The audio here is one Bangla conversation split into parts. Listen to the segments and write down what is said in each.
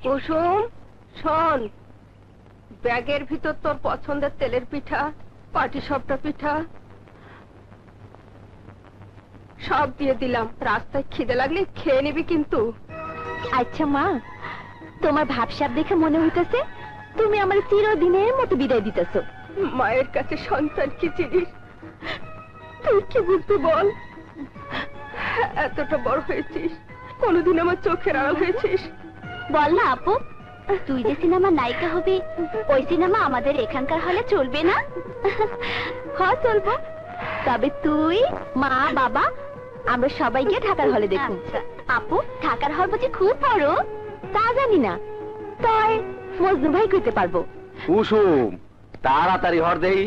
কুসুম শোন, ব্যাগের ভিতর তোর পছন্দের তেলের পিঠা, পাটিসাপটা পিঠা সব দিয়ে দিলাম। রাস্তায় খিদে লাগলে খেয়ে নিবি কিন্তু। আচ্ছা মা, তোমার ভাবসাব দেখে মনে হইতেছে তুমি আমার চিরদিনের মতো বিদায় দিতেছো। মায়ের কাছে সন্তান কি জিনিস তুই কি বুঝতে বল? এতটা বড় হয়েছিস, কোনোদিন আমার চোখের আড়াল হয়েছিস? বল না আপু, তুই যে সিনেমা নায়িকা হবি, ওই সিনেমা আমাদের এখানকার হলে চলবে না? হ্যাঁ চলবো, তবে তুই, মা, বাবা আমরা সবাই গিয়ে ঢাকার হলে দেখব। আপু ঢাকার হল বুঝি খুব বড়? তা জানি না, তাই মজনু ভাই কইতে পারবো। কুসুম তাড়াতাড়ি হর দেই,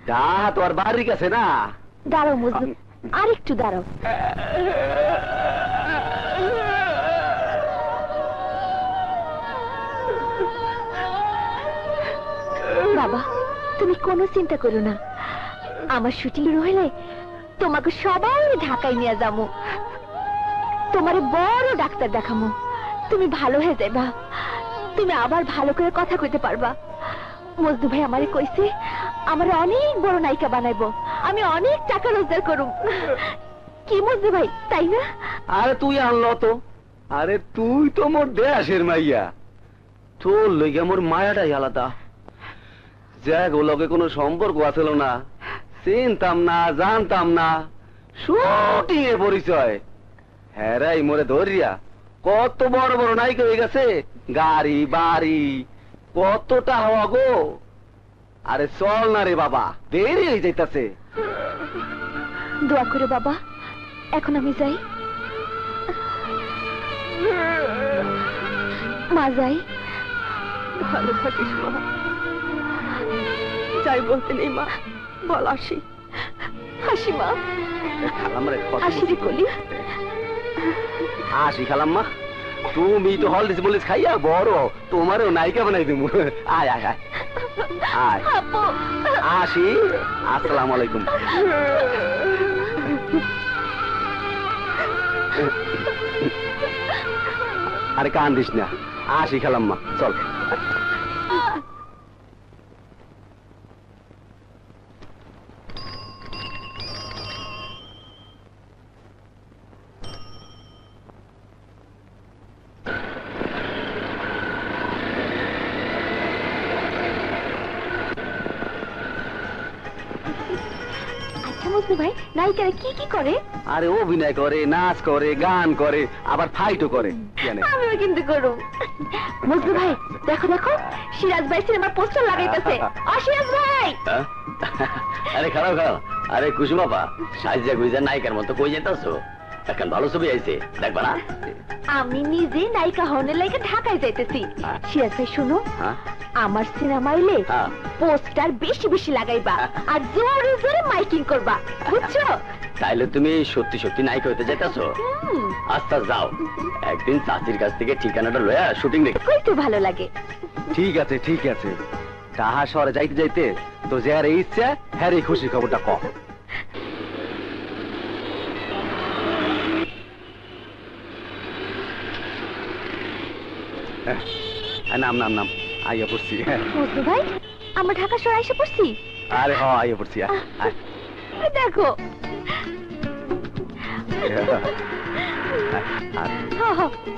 ডাহা তো আর বাড়ির কাছে না। দাঁড়াও মজনু, আর একটু দাঁড়াও। বাবা তুমি কোনো চিন্তা করো না, আমার শুটিং রইলে তোমাকে সবাই ঢাকায় নিয়ে যাবো, তোমার বড় ডাক্তার দেখামো, তুমি ভালো হয়ে যাবা, তুমি আবার ভালো করে কথা কইতে পারবা। মজনু ভাই আমারে কইছে আমার অনেক বড় নায়িকা বানাইবো, আমি অনেক টাকা রোজগার করুম। কি মজনু ভাই, তাই না? আরে তুই আনলো তো, আরে তুই তো মোর দেশের মাইয়া, তোর লইগে মোর মায়াটাই আলাদা। যাক ও লগে কোনো সম্পর্ক আছিল না, চিনতাম না, জানতাম না, শুটিং এ পরিচয়। হ্যাঁ মোরে ধরিয়া কত বড় বড় নায়িকা হয়ে গেছে, গাড়ি বাড়ি কতটা হওয়া গো। আরে চল না রে বাবা, দেরি হয়ে যাইতাছে। দোয়া করে বাবা, এখন আমি যাই। মা যাই। ভালো থাকিস মা। যাই বলতে নেই মা, বল আসি। হাসি মা, হাসি রে কলি। আসি খালাম্মা, তুমি তো হলদিস বলিস খাইয়া বড়, তোমারও নায়িকা বানাই দিব। আয় আয় আয় আয়, আসি। আসসালামু আলাইকুম। আরে কান্দিস না, আসি খালাম্মা, চল। ভাই নায়িকারা কি কি করে? আরে অভিনয় করে, নাচ করে, গান করে, আবার ফাইটও করে। আমিও কিন্তু করব। মজনু ভাই দেখো দেখো, সিরাজ ভাই সিনেমার পোস্টার লাগাইতেছে। সিরাজ ভাই, আরে খারাপ খারাপ। আরে কুসুম বাবা, সাইজা গুইজা নায়িকার মতো কই যেতেছো? এখন ভালো ছবি আইছে, দেখবা না? আমি নিজে নায়িকা হনের লাগে ঢাকায় যাইতেছি। সিরাজ ভাই শুনো, আমার সিনেমা আইলে পোস্টার বেশি বেশি লাগাইবা আর জোরে জোরে মাইকিং করবা, বুঝছো? তাইলে তুমি সত্যি সত্যি নায়িকা হইতে যাইতেছো? আস্তে যাও, একদিন চাচির কাছ থেকে ঠিকানাটা লয়া শুটিং দেখে কইতে ভালো লাগে। ঠিক আছে ঠিক আছে, তাহা শহরে যাইতে যাইতে তো যার ইচ্ছা হ্যাঁ খুশি খবরটা কম। নাম নাম নাম আইয়া পড়ছি। মজনু ভাই আমরা ঢাকা শহরে এসে পড়ছি। আরে হ আইয়া পড়ছি। দেখো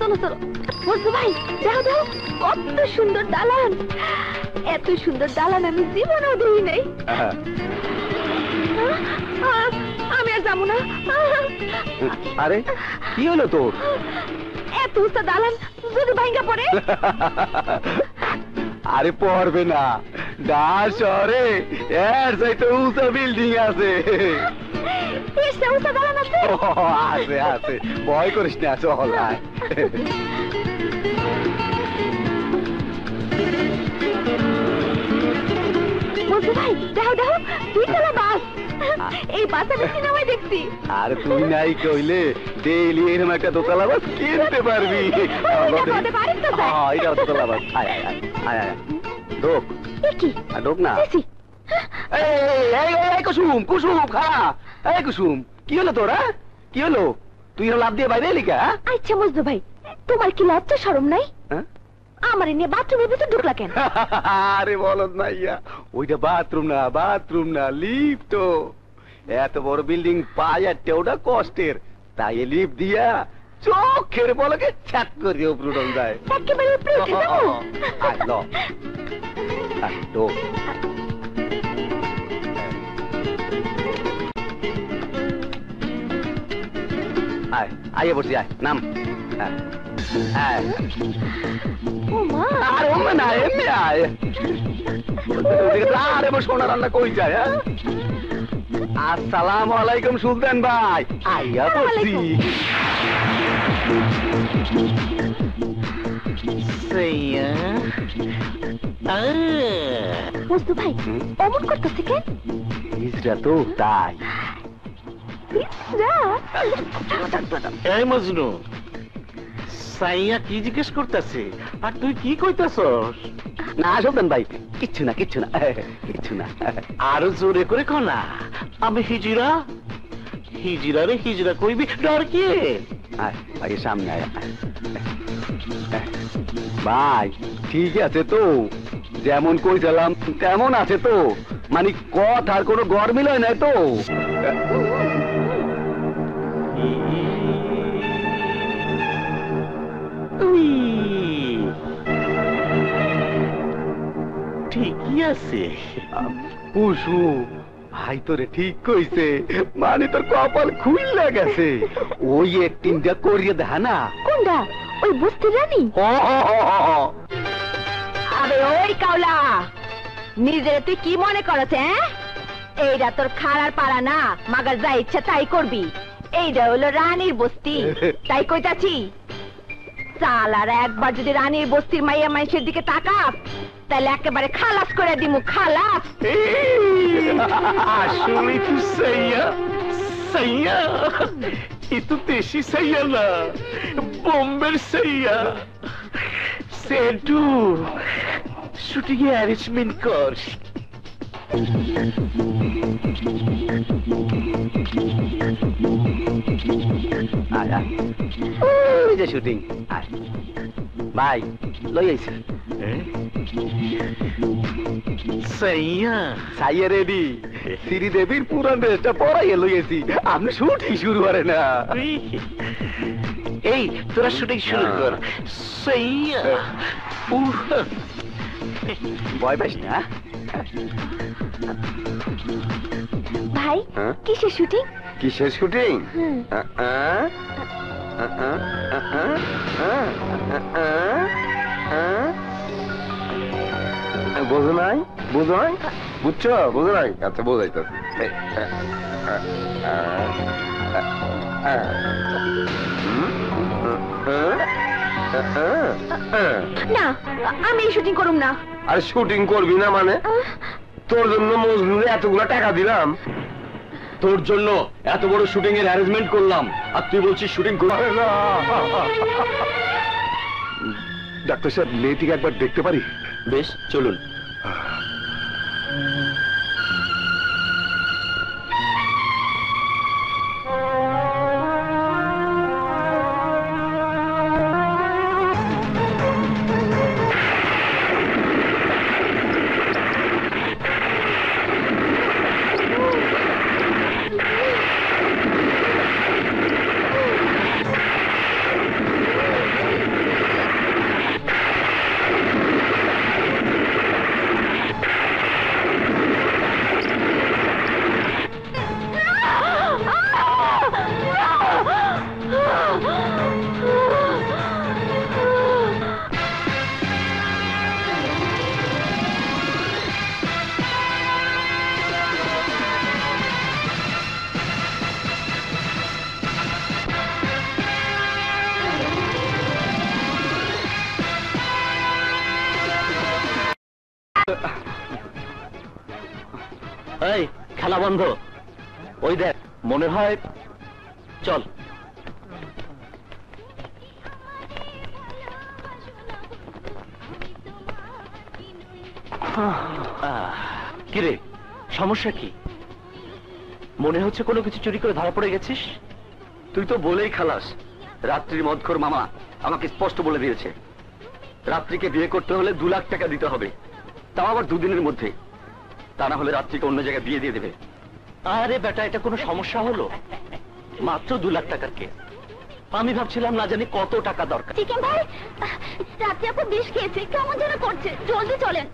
চলো চলো। মজনু ভাই দেখো দেখো, কত সুন্দর দালান, এত সুন্দর দালান আমি জীবনেও দেখি নাই। আমি আর যাবো না। আরে কি হলো তোর? এত উঁচা দালান যদি ভাঙ্গা পড়ে? আরে পড়বে না, ঢাকা শহরে এর চাইতে উঁচা বিল্ডিং আছে। উঁচা দালান আছে? আছে আছে, ভয় করিস না, চল আয়। ভাই দেখো দেখো দুইতলা বাস। এই বাস আমি সিনেমায় দেখছি। আর তুই নাই কইলে ডেইলি এরকম একটা দোতলা বাস কিনতে পারবি। এটা দোতলা বাস। আয় আয় আয় আয় আয় ঢোক। কি ঢোক না। এই কুসুম কুসুম খাড়া। এই কুসুম কি হলো তোরা? কি হলো? তুই লাভ দিয়ে বাইরে এলি কা? আচ্ছা মজনু ভাই, তোমার কি লজ্জা শরম নাই? আমার নিয়ে বাথরুমের ভিতর ঢুকলা কেন? আরে বলদ মাইয়া, ওইটা বাথরুম না লিফট। এত বড় বিল্ডিং পায়ারটা ওটা কষ্টের, তাই লিফট দিয়া চোখের পলকে ছাট করে উপরে উঠে যায়। একেবারে উপরে উঠে যাবো? আয় ল ঢোক। আয় আয় বসি, আয় নাম। আর ওমে না এমনি আয়। আরে বস সোনা রান্না কই যায়? আসসালামু আলাইকুম সুলতান ভাই। আইয়া বসি। মজনু ভাই অমন করতেছে কেন? হিজড়া তো তাই। এই মজনু, সাইয়া কি জিজ্ঞেস করতেছে আর তুই কি কইতাছস? না সুলতান ভাই কিচ্ছু না কিচ্ছু না কিচ্ছু না। আরো জোরে করে কো না। আমি হিজিরা হিজিরা রে হিজিরা কইবি ডর কি? আয় ভাই সামনে আয়। ভাই ঠিক আছে তো, যেমন কইছিলাম তেমন আছে তো, মানে কথার কোনো গরমিল হয় নাই তো? ঠিকই আছে। কুসু ভাই তোরে ঠিক কইছে, মানে তোর কপাল খুইলা গেছে। ওই একটিংটা করিয়ে দেখা না। কোনটা? ওই বস্তি রানী? আরে ওই কাউলা, নিজের তুই কি মনে করছ? এইটা তোর খাড়ার পাড়া না, মাগার যা ইচ্ছা তাই করবি। এইটা হলো রানীর বস্তি, তাই কইতাছি। সালার একবার যদি রানীর বস্তির মাইয়া মানুষের দিকে তাকাস, তাহলে একেবারে খালাস করে দিমু, খালাস। আসলে তুই সাইয়া সাইয়া, এ তো দেশি সাইয়া না, বোম্বের সাইয়া। সেন্টু শুটিং এ অ্যারেঞ্জমেন্ট কর। আয় আয়, ওই যে শুটিং। আয় ভাই লই আইছি। সাইয়া সাইয়া রেডি। শ্রীদেবীর পুরান ড্রেসটা পরাইয়া লইয়েছি, আপনি শুটিং শুরু করে না। এই তোরা শুটিং শুরু কর। সাইয়া ভয় পাইস না। ভাই কিসের শুটিং? কিসের শুটিং? বোঝো নাই? বুঝো নাই? বুঝছো? বুঝো নাই? আচ্ছা বোঝাইতো। না, আমি এই শুটিং করুম না। আরে শুটিং করবি না মানে? তোর জন্য মজনুরে এতগুলো টাকা দিলাম, তোর জন্য এত বড় শুটিং এর অ্যারেঞ্জমেন্ট করলাম, আর তুই বলছিস শুটিং করবে না? ডাক্তার সাহেব মেয়েটিকে একবার দেখতে পারি? বেশ চলুন। এই খেলা বন্ধ, ওই দেখ মনে হয়, চল। কিরে, সমস্যা কি? মনে হচ্ছে কোনো কিছু চুরি করে ধরা পড়ে গেছিস। তুই তো বলেই খালাস, রাত্রির মদখোর মামা আমাকে স্পষ্ট বলে দিয়েছে রাত্রিকে বিয়ে করতে হলে 2 লাখ টাকা দিতে হবে, তাও আবার 2 দিনের মধ্যে, তা না হলে রাত্রিকে অন্য জায়গায় বিয়ে দিয়ে দেবে। আরে বেটা, এটা কোনো সমস্যা হলো? মাত্র 2 লাখ টাকার কেস। আমি ভাবছিলাম না জানি কত টাকা দরকার। চিকেন ভাই, রাতে আপু বিষ খেয়েছে, কেমন যেন করছে, জলদি চলেন।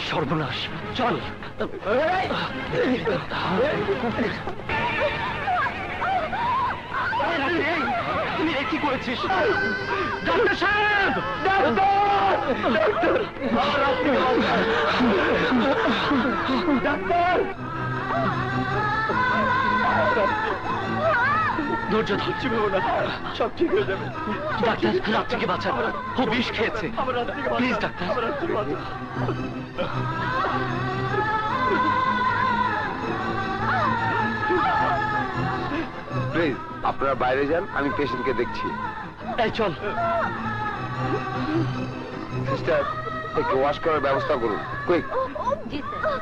সর্বনাশ, চল। তুমি কি করেছিস? ডাক্তার সাহেব! ডাক্তার! ধৈর্য ধরছি না, সব ঠিক হয়ে যাবে। ডাক্তার, রাত্রিকে বাঁচান, ও বিষ খেয়েছে। Please doctor. প্লিজ আপনারা বাইরে যান, আমি পেশেন্টকে দেখছি। এই চল। সিস্টার, একটু ওয়াশ করার ব্যবস্থা করুন, কুইক। জি স্যার।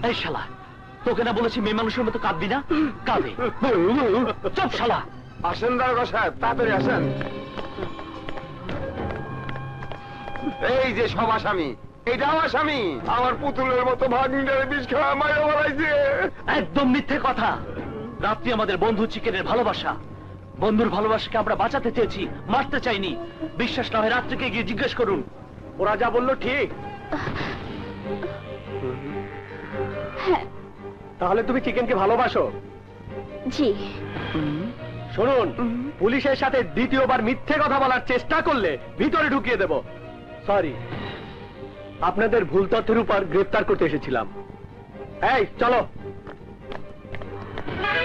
এই শালা, তোকে না বলেছি মেয়ে মানুষের মতো কাঁদবি না? কাঁদে। চুপ শালা। আসেন দারোগা সাহেব, তাড়াতাড়ি আসেন। এই যে সব আসামি, এটাও আসামি। আমার পুতুলের মতো ভাগ্নিটারে বিষ খাওয়া মাইরা বলাইছে। একদম মিথ্যে কথা। রাত্রি আমাদের বন্ধু চিকেনের ভালোবাসা। বন্ধুর ভালোবাসাকে আমরা বাঁচাতে চেয়েছি, মারতে চাইনি। বিশ্বাস না হয় রাত্রিকে গিয়ে জিজ্ঞেস করুন, ওরা যা বললো ঠিক। তাহলে তুমি চিকেনকে ভালোবাসো? জি। শুনুন, পুলিশের সাথে দ্বিতীয়বার মিথ্যে কথা বলার চেষ্টা করলে ভিতরে ঢুকিয়ে দেব। সরি, আপনাদের ভুল তথ্যের উপর গ্রেফতার করতে এসেছিলাম। এই চলো।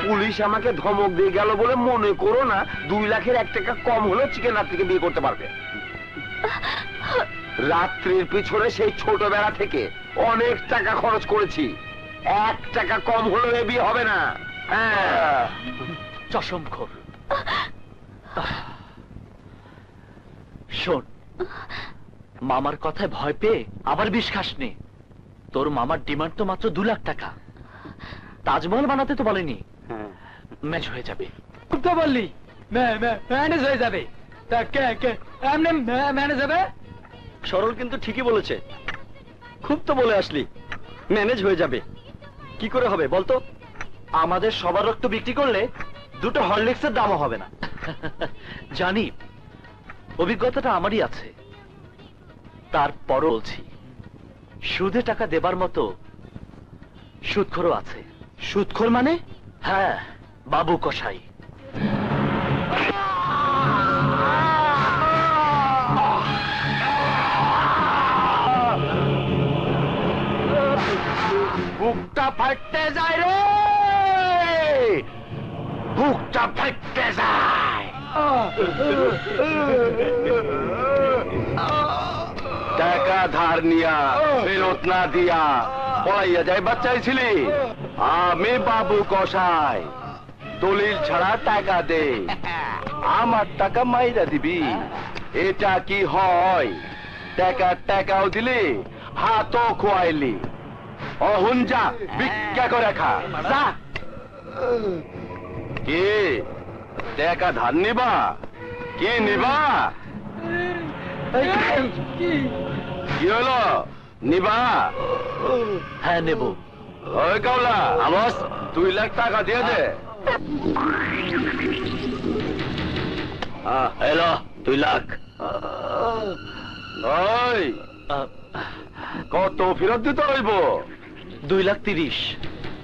পুলিশ আমাকে ধমক দিয়ে গেল বলে মনে করো না 2 লাখের 1 টাকা কম হলেও চিকেন রাত্রিকে বিয়ে করতে পারবে। রাত্রির পিছনে সেই ছোটবেলা থেকে অনেক টাকা খরচ করেছি, 1 টাকা কম হলেও এ বিয়ে হবে না। হ্যাঁ, চশমখোর। শোন, মামার কথায় ভয় পেয়ে আবার বিষ খাসনি। তোর মামার ডিমান্ড তো মাত্র 2 লাখ টাকা। তাজমহল বানাতে তো বলেনি। ম্যাচ হয়ে যাবে। খুব তো বললি ম্যানেজ হয়ে যাবে। তা কে এমনি ম্যানেজ হবে? সরল কিন্তু ঠিকই বলেছে। খুব তো বলে আসলি, ম্যানেজ হয়ে যাবে। কি করে হবে বলতো? আমাদের সবার রক্ত বিক্রি করলে 2টো হরলিক্সের দামও হবে না। জানি, অভিজ্ঞতাটা আমারই আছে। তারপরও বলছি, সুদে টাকা দেবার মতো সুদখোরও আছে। সুদখোর মানে? হ্যাঁ, বাবু কসাই। বুকটা ফাটতে যায় রে, বুকটা ফাটতে যায়। টাকা ধার নিয়া ফেরত না দিয়া পড়াইয়া যাই বাচ্চাইছিলি। আমি বাবু কসাই, দলিল ছাড়া টাকা দে, আমার টাকা মাইরা দিবি। এটা কি হয়? টাকাও দিলি, হাতও খোয়াইলি। অহুন যা, ভিক্ষা করে খা যা। কে টাকা ধার নিবা? কে নিবা? কি হলো, নিবা? হ্যাঁ, নেব। ওই কাউলা, আমস 2 লাখ টাকা দিয়ে দে। এলো 2 লাখ। ওই কত ফেরত দিতে হইব? 2,30,000।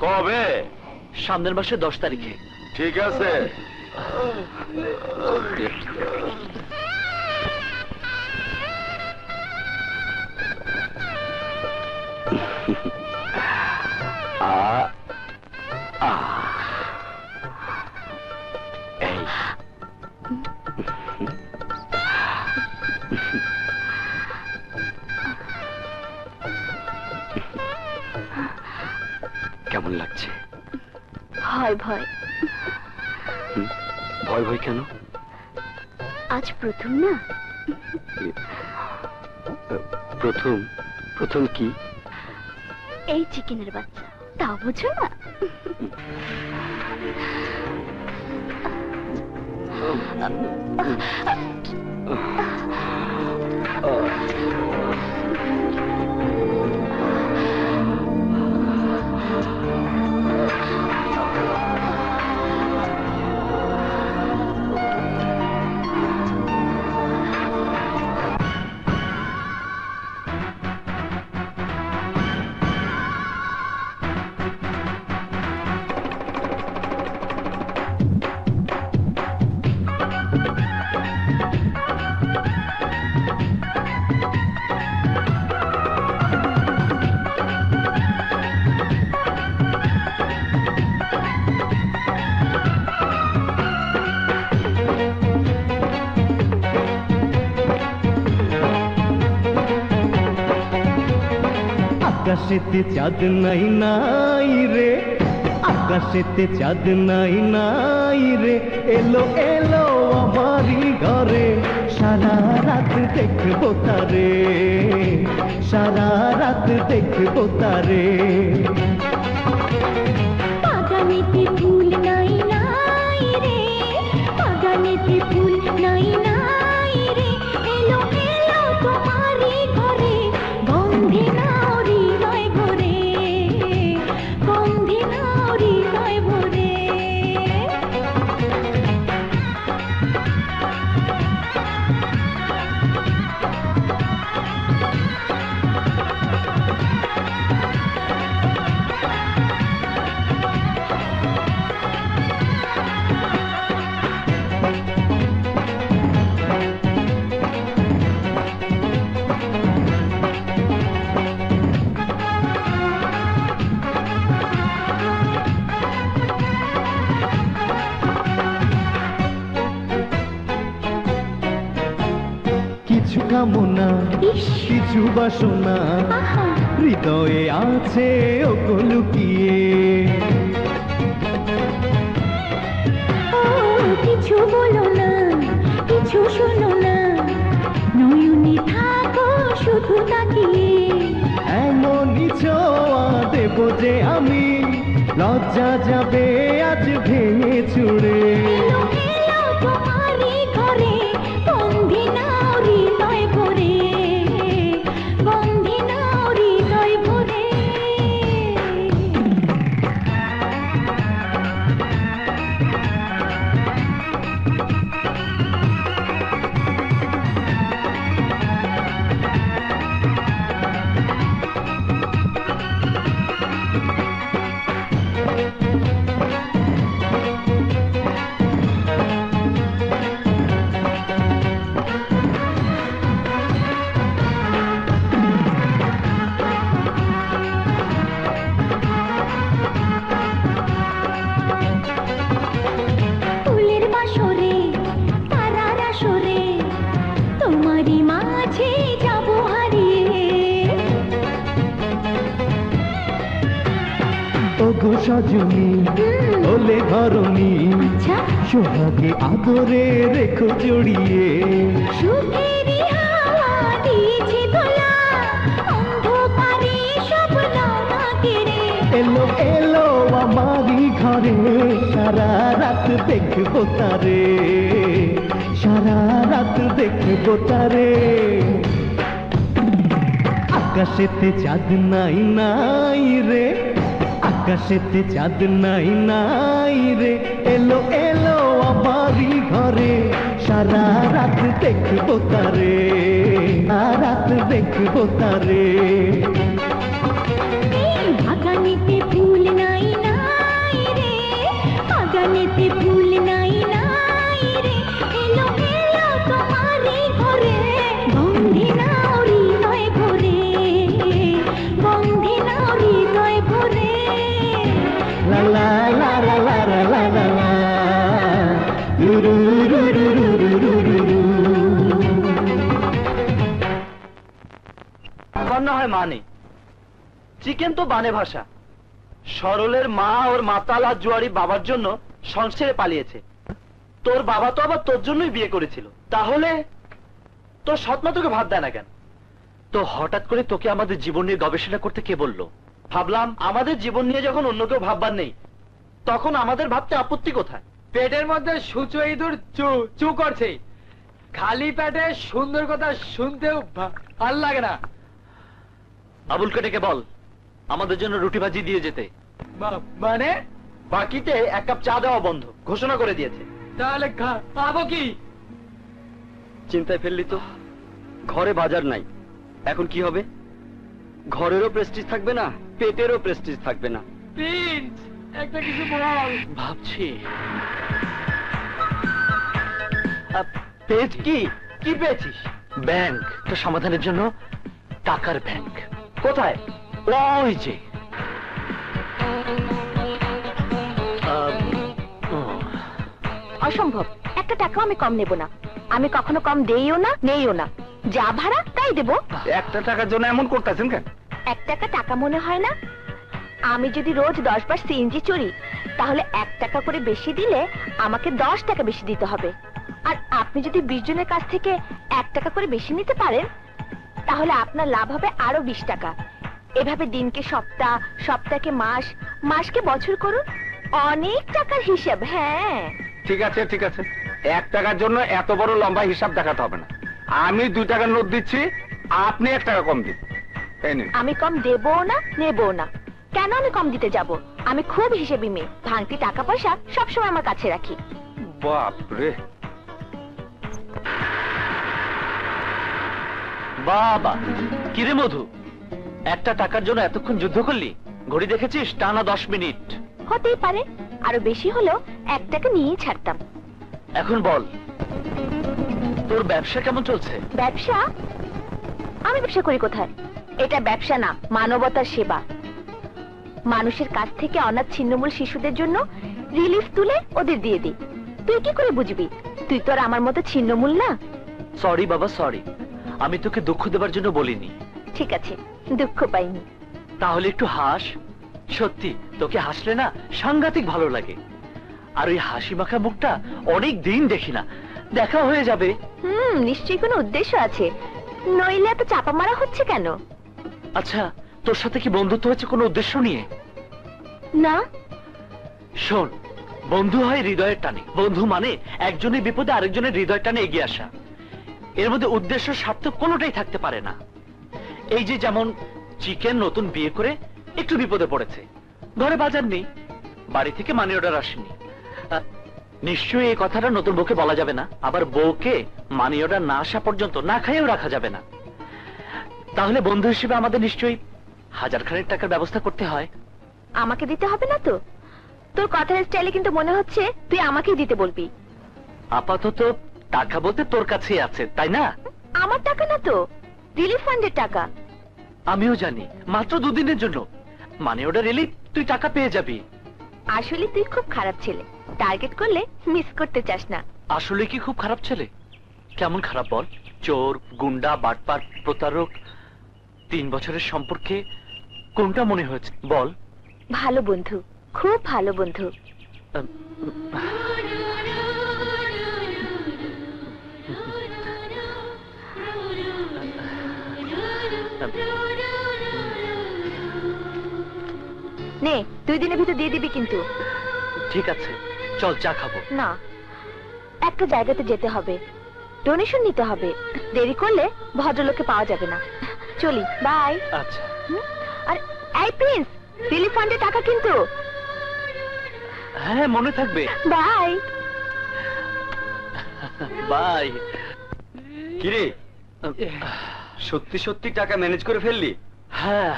কবে? সামনের মাসে 10 তারিখে। ঠিক আছে। ভয় ভয়। ভয় ভয় কেন? আজ প্রথম না? প্রথম? প্রথম কি? এই চিকেনের বাচ্চা, তাও বুঝো না? আকাশেতে চাঁদ নাই নাই রে, আকাশেতে চাঁদ নাই নাই রে, এলো এলো আমারই ঘরে, সারা রাত দেখবো তারে, সারা রাত দেখবো তারে। বাগানেতে ফুল নাই নাই রে, বাগানেতে ফুল নাই নাই রে, এলো এলো তোমারই ঘরে, গন্ধে নাও হৃদয় ভরে, গন্ধে নাও হৃদয় ভরে। কিছু কামনা কিছু বাসনা হৃদয়ে আছে ওগো লুকিয়ে, কিছু বলো না কিছু শোনো না, নয়নে থাকো শুধু তাকিয়ে, এমনই ছোঁয়া দেব যে আমি, লজ্জা যাবে আজ ভেঙে চুড়ে। এলো এলো তোমারই ঘরে, গন্ধে নাও হৃদয় ভরে, গন্ধে নাও হৃদয় ভরে। ফুলের বাসরে তারার আসরে, তোমারই মাঝে যাব হারিয়ে, ওগো সজনী ওলে ধরণী, আচ্ছা সোহাগে আদরে রেখো জড়িয়ে। সুখেরই হাওয়া দিয়েছে দোলা, অন্ধকারে সব নানা কেড়ে, এলো এলো আমারই ঘরে, সারা রাত দেখবো তারে, সারা রাত দেখবো তারে। আকাশেতে চাঁদ নাই নাই রে, আকাশেতে চাঁদ নাই নাই রে, এলো এলো আমারই ঘরে, সারা রাত দেখবো তারে, সারা রাত দেখবো তারে। বাগানেতে ফুল নাই নাই রে, বাগানেতে ফুল নাই নাই রে, এলো এলো তোমারই ঘরে, গন্ধে নাও হৃদয় ভরে, গন্ধে নাও হৃদয় ভরে। La la la la la la la la la, ru ru ru ru ru ru ru ru. আমার না হয় মানে, চিকেন তো বানে ভাষা, সরলের মা ওর মাতাল আর জুয়ারি বাবার জন্য সংসারে পালিয়েছে। তোর বাবা তো আবার তোর জন্যই বিয়ে করেছিল। তাহলে তোর সৎমা তোকে ভাব দেয় না কেন? তো হঠাৎ করে তোকে আমাদের জীবন নিয়ে গবেষণা করতে কে বললো? ভাবলাম আমাদের জীবন নিয়ে যখন অন্য কেউ ভাববার নেই, তখন আমাদের ভাবতে আপত্তি কোথায়? পেটের মধ্যে সূচো ইঁদুর চু চু করছে, খালি পেটে সুন্দর কথা শুনতেও ভাল লাগে না। আবুল কেটেকে বল আমাদের জন্য রুটি ভাজি দিয়ে যেতে। মানে বাকিতে 1 কাপ চা দেওয়া বন্ধ ঘোষণা করে দিয়েছে। তাহলে খাবো কি? চিন্তায় ফেললি তো, ঘরে বাজার নাই, এখন কি হবে? ঘরেরও প্রেস্টিজ থাকবে না, পেটেরও প্রেস্টিজ থাকবে না। প্রিন্স, একটা কিছু বল। ভাবছি পেজ কি কি পেয়েছিস? ব্যাংক তো সমাধানের জন্য টাকার ব্যাংক। কোথায়? ওই যে অসম্ভব, একটা টাকাও আমি কম নেব না। আমি কখনো কম দেইও না, নেইও না। যা ভাড়া তাই দেবো। একটা টাকার জন্য এমন করতেছেন কেন? 1 টাকা টাকা মনে হয় না? আমি যদি রোজ 10 বার সিএনজি চড়ি, তাহলে 1 টাকা করে বেশি দিলে আমাকে 10 টাকা বেশি দিতে হবে। আর আপনি যদি 20 জনের কাছ থেকে 1 টাকা করে বেশি নিতে পারেন, তাহলে আপনার লাভ হবে আরো 20 টাকা। এভাবে দিনকে সপ্তাহ, সপ্তাহকে মাস, মাসকে বছর করুন। অনেক টাকার হিসাব। হ্যাঁ ঠিক আছে ঠিক আছে, 1 টাকার জন্য এত বড় লম্বা হিসাব দেখাতে হবে না। আমি 2 টাকার নোট দিচ্ছি, আপনি 1 টাকা কম দিন। এই নিন। আমি কম দেবো না, নেবো না। কেন আমি কম দিতে যাব? আমি খুব হিসেবি মেয়ে, ভাঙতি টাকা পয়সা সবসময় আমার কাছে রাখি। বাপরে, বাবা কিরে মধু, 1টা টাকার জন্য এতক্ষণ যুদ্ধ করলি? ঘড়ি দেখেছিস? টানা 10 মিনিট। হতেই পারে, আরো বেশি হলেও 1 টাকা নিয়েই ছাড়তাম। এখন বল তোর ব্যবসা কেমন চলছে? ব্যবসা? আমি ব্যবসা করি কোথায়? এটা ব্যবসা না, মানবতার সেবা। মানুষের কাছ থেকে অনাথ ছিন্নমূল শিশুদের জন্য রিলিফ তুলে ওদের দিয়ে দিই। তুই কি করে বুঝবি? তুই তো আর আমার মতো ছিন্নমূল না। সরি বাবা, সরি। আমি তোকে দুঃখ দেবার জন্য বলিনি। ঠিক আছে, দুঃখ পাইনি। তাহলে একটু হাস। সত্যি তোকে হাসলে না সাংঘাতিক ভালো লাগে। আর ওই হাসি মাখা মুখটা অনেক দিন দেখি না, দেখা হয়ে যাবে। নিশ্চয়ই কোনো উদ্দেশ্য আছে, নইলে এত চাপা মারা হচ্ছে কেন? আচ্ছা, তোর সাথে কি বন্ধুত্ব হয়েছে কোনো উদ্দেশ্য নিয়ে? না। শোন, বন্ধু হয় হৃদয়ের টানে। বন্ধু মানে একজনের বিপদে আরেকজনের হৃদয়ের টানে এগিয়ে আসা। এর মধ্যে উদ্দেশ্য স্বার্থ কোনোটাই থাকতে পারে না। এই যে যেমন চিকেন নতুন বিয়ে করে একটু বিপদে পড়েছে, ঘরে বাজার নেই, বাড়ি থেকে মানি অর্ডার আসেনি। নিশ্চয়ই এই কথাটা নতুন বউকে বলা যাবে না। আবার বউকে মানি অর্ডার না আসা পর্যন্ত না খাইয়েও রাখা যাবে না। তাহলে বন্ধু হিসেবে আমাদের নিশ্চয়ই 1000 খানেক টাকার ব্যবস্থা করতে হয়। আমাকে দিতে হবে না তো? তোর কথার স্টাইলে কিন্তু মনে হচ্ছে তুই আমাকেই দিতে বলবি। আপাতত টাকা বলতে তোর কাছেই আছে, তাই না? আমার টাকা না তো, রিলিফ ফান্ডের টাকা। আমিও জানি, মাত্র 2 দিনের জন্য মানি অর্ডার এলেই তুই টাকা পেয়ে যাবি। আসলে তুই খুব খারাপ ছেলে, টার্গেট করলে মিস করতে চাস না। আসলে কি খুব খারাপ ছেলে? কেমন খারাপ বল? চোর, গুন্ডা, বাটপার, প্রতারক। 3 বছরের সম্পর্কে কোনটা মনে হয়েছে বল? ভালো বন্ধু, খুব ভালো বন্ধু। নে, 2 দিনের ভিতর দিয়ে দিবি কিন্তু। ঠিক আছে, চল চা খাবো। না, একটা জায়গাতে যেতে হবে, ডোনেশন নিতে হবে। দেরি করলে ভদ্রলোককে পাওয়া যাবে না। চলি, বাই। আচ্ছা। আর এই প্রিন্স, রিলিফ ফান্ডের টাকা কিন্তু। হ্যাঁ, মনে থাকবে। বাই। বাই। কিরে, সত্যি সত্যি টাকা ম্যানেজ করে ফেললি? হ্যাঁ,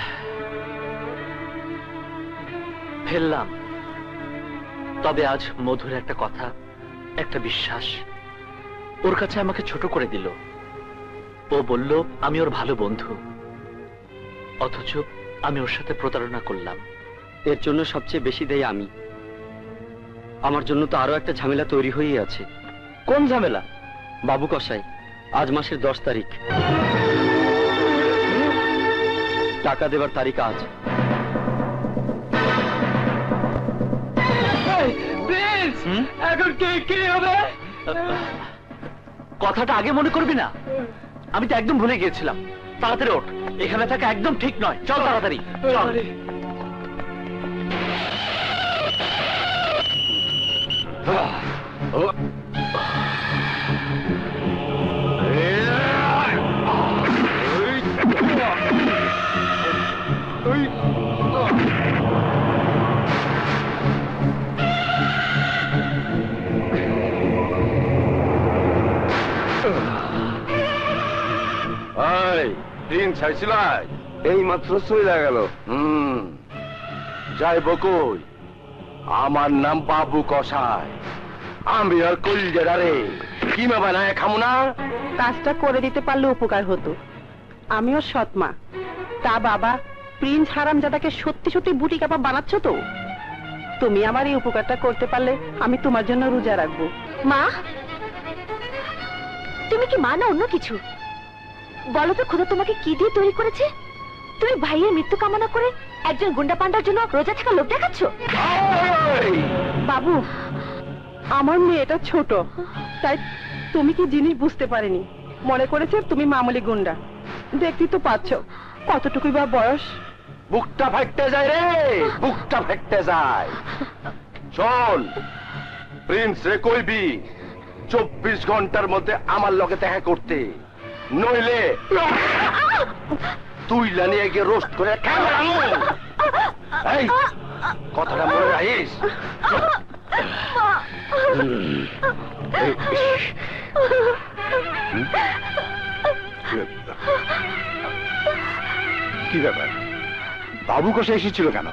ফেললাম। তবে আজ মধুর একটা কথা, একটা বিশ্বাস ওর কাছে আমাকে ছোট করে দিল। ও বলল আমি ওর ভালো বন্ধু, অথচ আমি ওর সাথে প্রতারণা করলাম। এর জন্য সবচেয়ে বেশি দেই আমি। আমার জন্য তো আরো একটা ঝামেলা তৈরি হয়েই আছে। কোন ঝামেলা? বাবু কসাই, আজ মাসের 10 তারিখ, টাকা দেবার তারিখ আজ। প্রিন্স, হুম? এখন কি কি হবে? কথাটা আগে মনে করবি না? আমি তো একদম ভুলে গিয়েছিলাম। তাড়াতাড়ি ওঠ, এখানে থাকা একদম ঠিক নয়। চল তাড়াতাড়ি চল। আরে, প্রিন্স আইছিল, এই মাত্র চলে গেল। যাইব কই? আমার নাম বাবু কসাই। আমি আর কলজেরারে কিমা বানায় খামু না? কাজটা করে দিতে পারলে উপকার হতো। আমিও সৎমা। তা বাবা, প্রিন্স হারামজাদাকে সত্যি সত্যি বুটি কাপা বানাচ্ছ তো? তুমি আমার এই উপকারটা করতে পারলে আমি তোমার জন্য রোজা রাখবো। মা, তুমি কি মা না অন্য কিছু? বলো তো, খোদা তোমাকে কি দিয়ে তৈরি করেছে? তুমি ভাইয়ের মৃত্যু কামনা করে একজন গুন্ডা পান্ডার জন্য রোজা থাকা লোক দেখাচ্ছ? বাবু, আমার মেয়েটা ছোট, তাই তুমি কি জিনিস বুঝতে পারেনি। মনে করেছে তুমি মামুলি গুন্ডা। দেখতে তো পাচ্ছ কতটুকুই বা বয়স। বুকটা ফাটতে যায় রে, বুকটা ফাটতে যায়। চল, প্রিন্স রে কইবি 24 ঘন্টার মধ্যে আমার লগে দেখা করতে, নইলে তুই নিয়ে গিয়ে রোস্ট করে খাবো। এই কথাটা মনে রাখিস। কি ব্যাপার? বাবু কষে এসেছিল কেন?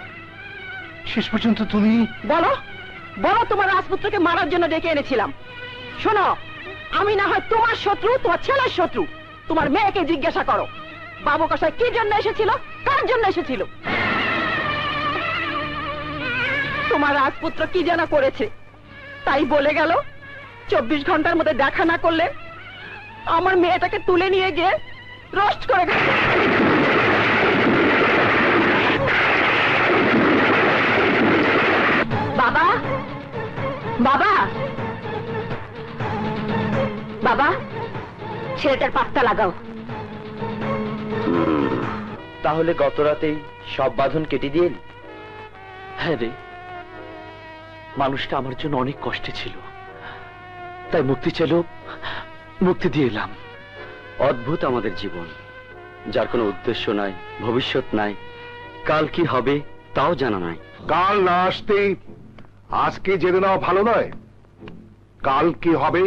শেষ পর্যন্ত তুমি বলো বলো, তোমার রাজপুত্রকে মারার জন্য ডেকে এনেছিলাম। শোনো, আমি না হয় তোমার শত্রু, তোমার ছেলের শত্রু। তোমার মেয়েকে জিজ্ঞাসা করো বাবু কষাই কি জন্য এসেছিল, কার জন্য এসেছিল। তোমার রাজপুত্র কি যেন করেছে, তাই বলে গেল 24 ঘন্টার মধ্যে দেখা না করলে আমার মেয়েটাকে তুলে নিয়ে গিয়ে রোস্ট করে খাবে। বাবা, বাবা, বাবা, ছেলেটার পাত্তা লাগাও। তাহলে গত রাতেই সব বাঁধন কেটে দিয়ে এলি? হ্যাঁ রে, মানুষটা আমার জন্য অনেক কষ্টে ছিল, তাই মুক্তি চাইল, মুক্তি দিয়ে এলাম। অদ্ভুত আমাদের জীবন, যার কোনো উদ্দেশ্য নাই, ভবিষ্যৎ নাই, কাল কি হবে তাও জানা নাই। কাল না আসতেই আজকে জেনে নেওয়া ভালো নয় কাল কি হবে।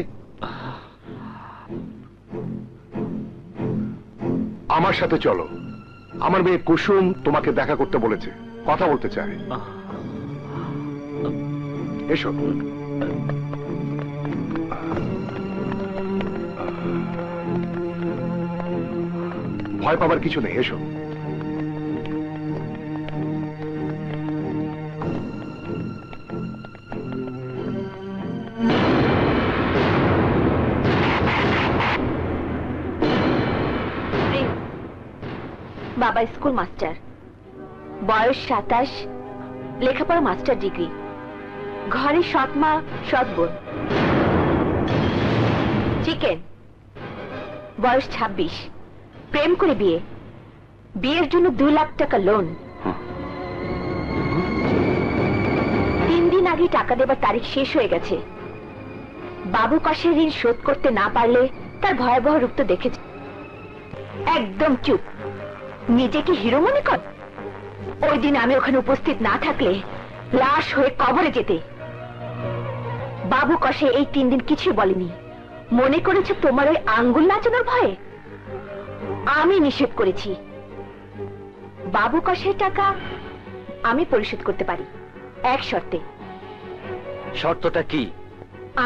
আমার সাথে চলো, আমার মেয়ে কুসুম তোমাকে দেখা করতে বলেছে, কথা বলতে চায়। এসো। ভয় পাবার কিছু নেই, এসো। বাবা স্কুল মাস্টার, বয়স 27, লেখাপড়া মাস্টার ডিগ্রি, ঘরে সৎ মা সৎ বোন। চিকেন, বয়স 26, প্রেম করে বিয়ে, বিয়ের জন্য 2 লাখ টাকা লোন। 3 দিন আগে টাকা দেবার তারিখ শেষ হয়ে গেছে। বাবু কষের ঋণ শোধ করতে না পারলে তার ভয়াবহ রূপ তো দেখেছে। একদম চুপ, নিজেকে হিরো মনে কর। ওই দিন আমি ওখানে উপস্থিত না থাকলে লাশ হয়ে কবরে যেতে। বাবু কষে এই 3 দিন কিছু বলেনি। মনে করেছে তোমার ওই আঙ্গুল নাচানোর ভয়ে? আমি নিষেধ করেছি। বাবু কষের টাকা আমি পরিশোধ করতে পারি, এক শর্তে। শর্তটা কি?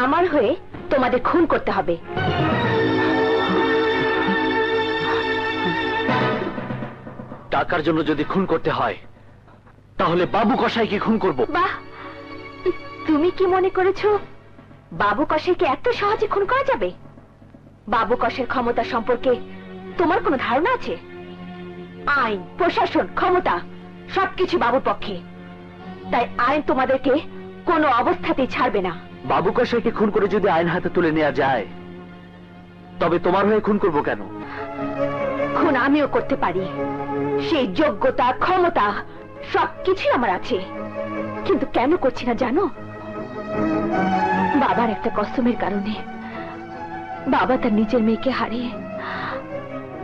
আমার হয়ে তোমাদের খুন করতে হবে। টাকার জন্য যদি খুন করতে হয় তাহলে বাবু কসাইকে খুন করব। বাহ, তুমি কি মনে করেছো বাবু কষাইকে এত সহজে খুন করা যাবে? বাবু কষের ক্ষমতা সম্পর্কে তোমার কোনো ধারণা আছে? আইন, প্রশাসন, ক্ষমতা সবকিছু বাবুর পক্ষে। তাই আইন তোমাদেরকে কোনো অবস্থাতেই ছাড়বে না। বাবু কসাইকে খুন করে যদি আইন হাতে তুলে নেওয়া যায়, তবে তোমার হয়ে খুন করবো কেন? খুন আমিও করতে পারি, সেই যোগ্যতা ক্ষমতা সবকিছুই আমার আছে, কিন্তু কেন করছি না জানো? বাবার একটা কসমের কারণে। বাবা তার নিজের মেয়েকে হারিয়ে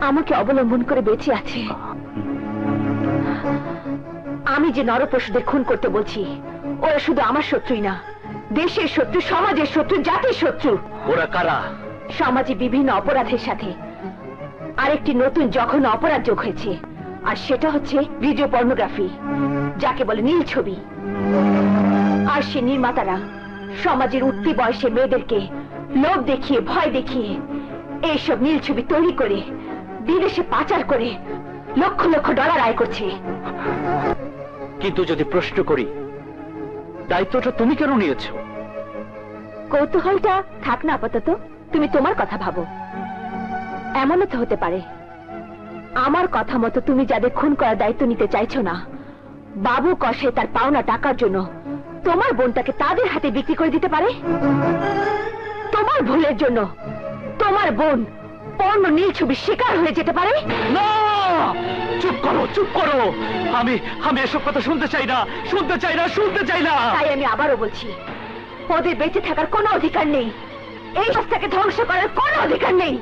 আমাকে অবলম্বন করে বেঁচে আছে। আমি যে নরপশুদের খুন করতে বলছি, ওরা শুধু আমার শত্রুই না, দেশের শত্রু, সমাজের শত্রু, জাতির শত্রু। ওরা কারা? সমাজে বিভিন্ন অপরাধের সাথে আরেকটি নতুন জঘন্য অপরাধ যোগ হয়েছে, আর সেটা হচ্ছে ভিডিও পর্নোগ্রাফি, যাকে বলে নীল ছবি। আর সে নির্মাতারা সমাজের উঠতি বয়সে মেয়েদেরকে লোভ দেখিয়ে, ভয় দেখিয়ে এইসব নীল ছবি তৈরি করে বিদেশে পাচার করে লক্ষ লক্ষ ডলার আয় করছে। কিন্তু যদি প্রশ্ন করি, দায়িত্বটা তুমি কেন নিয়েছো? কৌতূহলটা থাক না আপাতত, তুমি তোমার কথা ভাবো। এমনও তো হতে পারে আমার কথা মতো তুমি যাদের খুন করার দায়িত্ব নিতে চাইছো না, বাবু কষে তার পাওনা টাকার জন্য তোমার বোনটাকে তাদের হাতে বিক্রি করে দিতে পারে। তোমার ভুলের জন্য তোমার বোন পর্ণ নীল ছবির শিকার হয়ে যেতে পারে। না, চুপ করো, চুপ করো। আমি এসব কথা শুনতে চাই না, শুনতে চাই না, শুনতে চাই না। তাই আমি আবারও বলছি, ওদের বেঁচে থাকার কোনো অধিকার নেই, এই সংস্থাকে ধ্বংস করার কোনো অধিকার নেই।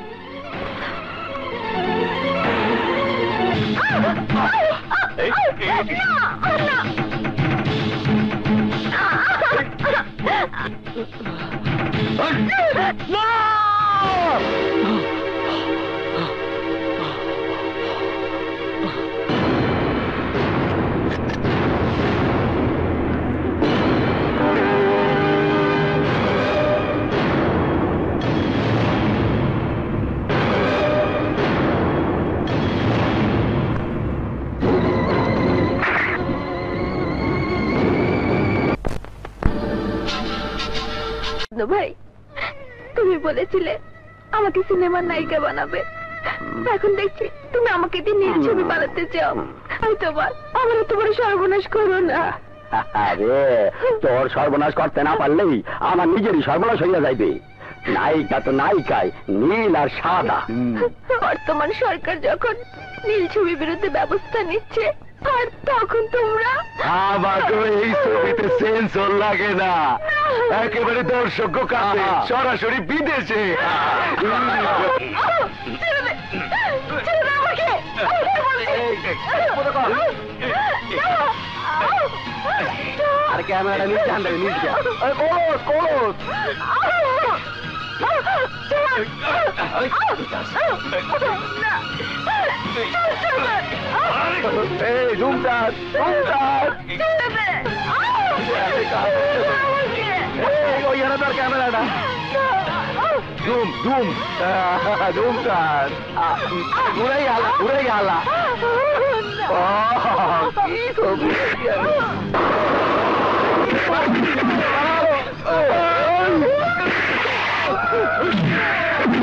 ভাই, তুমি বলেছিলে আমাকে সিনেমার নায়িকা বানাবে, এখন দেখছি তুমি আমাকে দিয়ে নীল ছবি বানাতে চাও। তোমার আমার এত বড় সর্বনাশ করো না। আরে তোর সর্বনাশ করতে না পারলেই আমার নিজেরই সর্বনাশ হইয়া যাইবে। নায়িকা তো নায়িকায়, নীল আর সাদা। বর্তমান সরকার যখন নীল ছবির বিরুদ্ধে ব্যবস্থা নিচ্ছে, আর তখন তোমরা আমাকে এই ছবিতে সেন্সর লাগে না, একেবারে দর্শক কাছে, সরাসরি বিদেশে। আর ক্যামেরাটা নিচে আনবে, নিচে ক্যামেরাটা জুম জুম জুম কার ঘুরে গেল, ঘুরে গেল।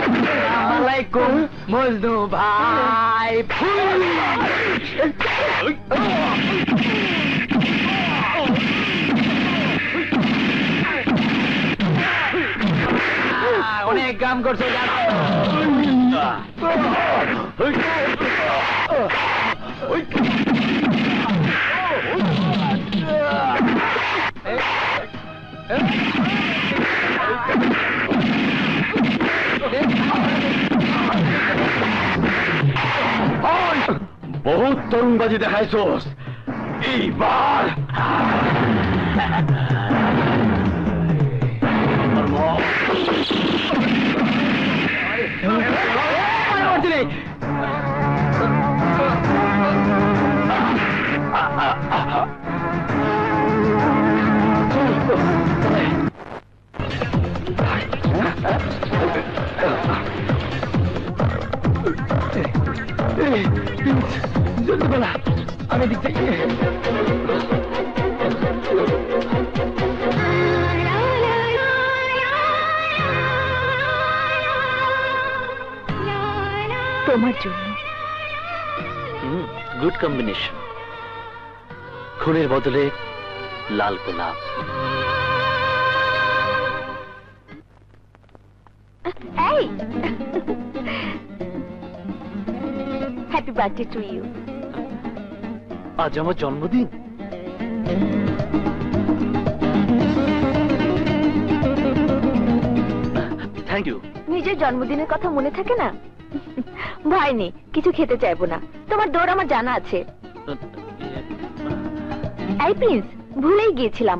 আসসালামাইকুম মজনু ভাই। অনেক কাম করছো, বহুত তরুণবাজি দেখাইছোস, এইবার জলদি বলা, আমি দিক থেকে তোমার জন্য। Good combination. খুনের বদলে লাল গোলাপ। Birthday to you. আজ আমার জন্মদিন। Thank you. নিজের জন্মদিনের কথা মনে থাকে না? ভয় নেই, কিছু খেতে চাইবো না, তোমার দৌড় আমার জানা আছে। এই প্রিন্স, ভুলেই গিয়েছিলাম,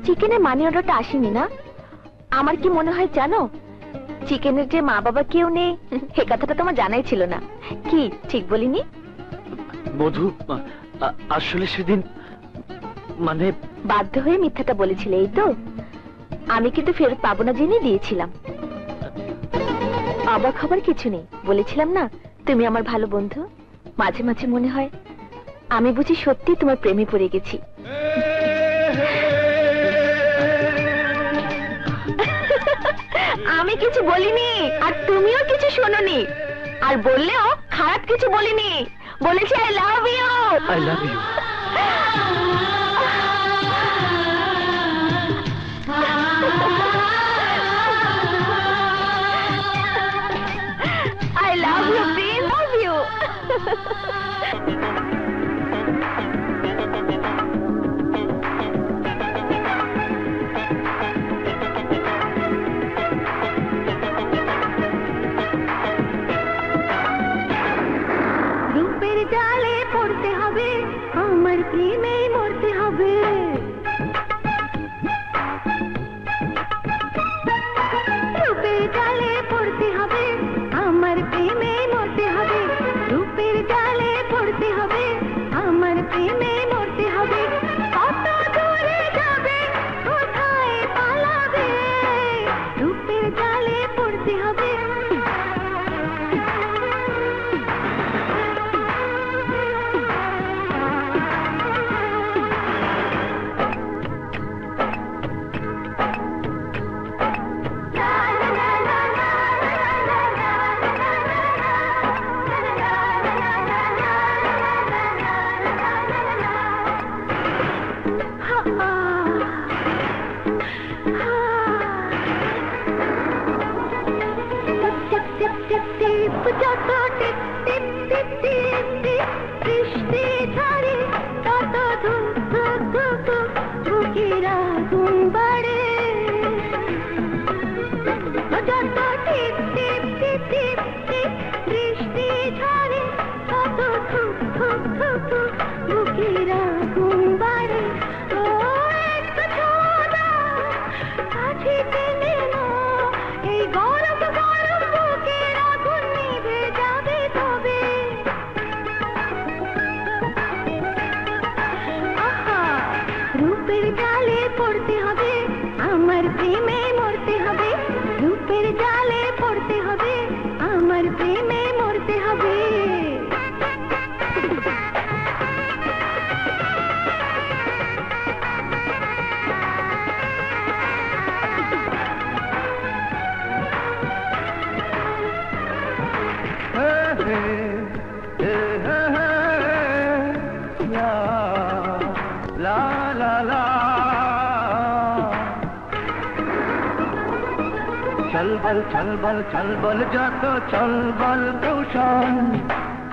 চিকেনের মানি অর্ডারটা আসেনি না? আমার কি মনে হয় জানো, চিকেনের যে মা বাবা কেউ নেই এ কথাটা তোমার জানাই ছিল না। কি ঠিক বলিনি? মধু, আসলে সেদিন মানে বাধ্য হয়ে মিথ্যাটা বলেছিলে, এই তো? আমি কিন্তু ফেরত পাবো না জেনে দিয়েছিলাম। অবাক হবার কিছু নেই, বলেছিলাম না তুমি আমার ভালো বন্ধু। মাঝে মাঝে মনে হয় আমি বুঝি সত্যি তোমার প্রেমে পড়ে গেছি। আমি কিছু বলিনি, আর তুমিও কিছু শোনোনি, আর বললেও খারাপ কিছু বলিনি, বলেছি I love you. I love you. I love you, please, love you. রূপের জালে পড়তে হবে, আমার প্রেমে মরতে হবে। রূপের জালে পড়তে হবে, আমার প্রেমে মরতে হবে। রূপের জালে পড়তে হবে, আমার প্রেমে মরতে হবে। কত দূরে যাবে, কোথায় পালাবে, রূপের জালে পড়তে হবে। রূপের জালে পড়তে হবে, আমার প্রেমে মরতে হবে। রূপের জালে পড়তে হবে, আমার প্রেমে মরতে হবে। চলবল চলবল চলবল যত চলবল কৌশল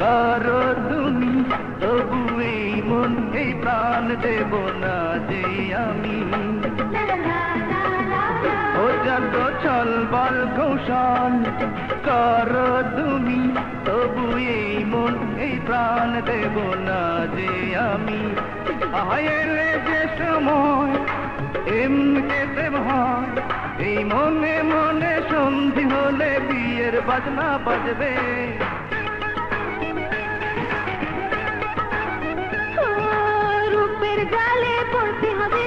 করো তুমি, তবু এই মন এই প্রাণ দেব না যে আমি। ও যত চলবল কৌশল করো তুমি, তবু এই মন এই প্রাণ দেব না যে আমি। আয়েলে যে সময় এমনিতে প্রেম হয়, এই মনে মনে সন্ধি হলে বিয়ের বাজনা বাজবে। রূপের জালে পড়তে হবে,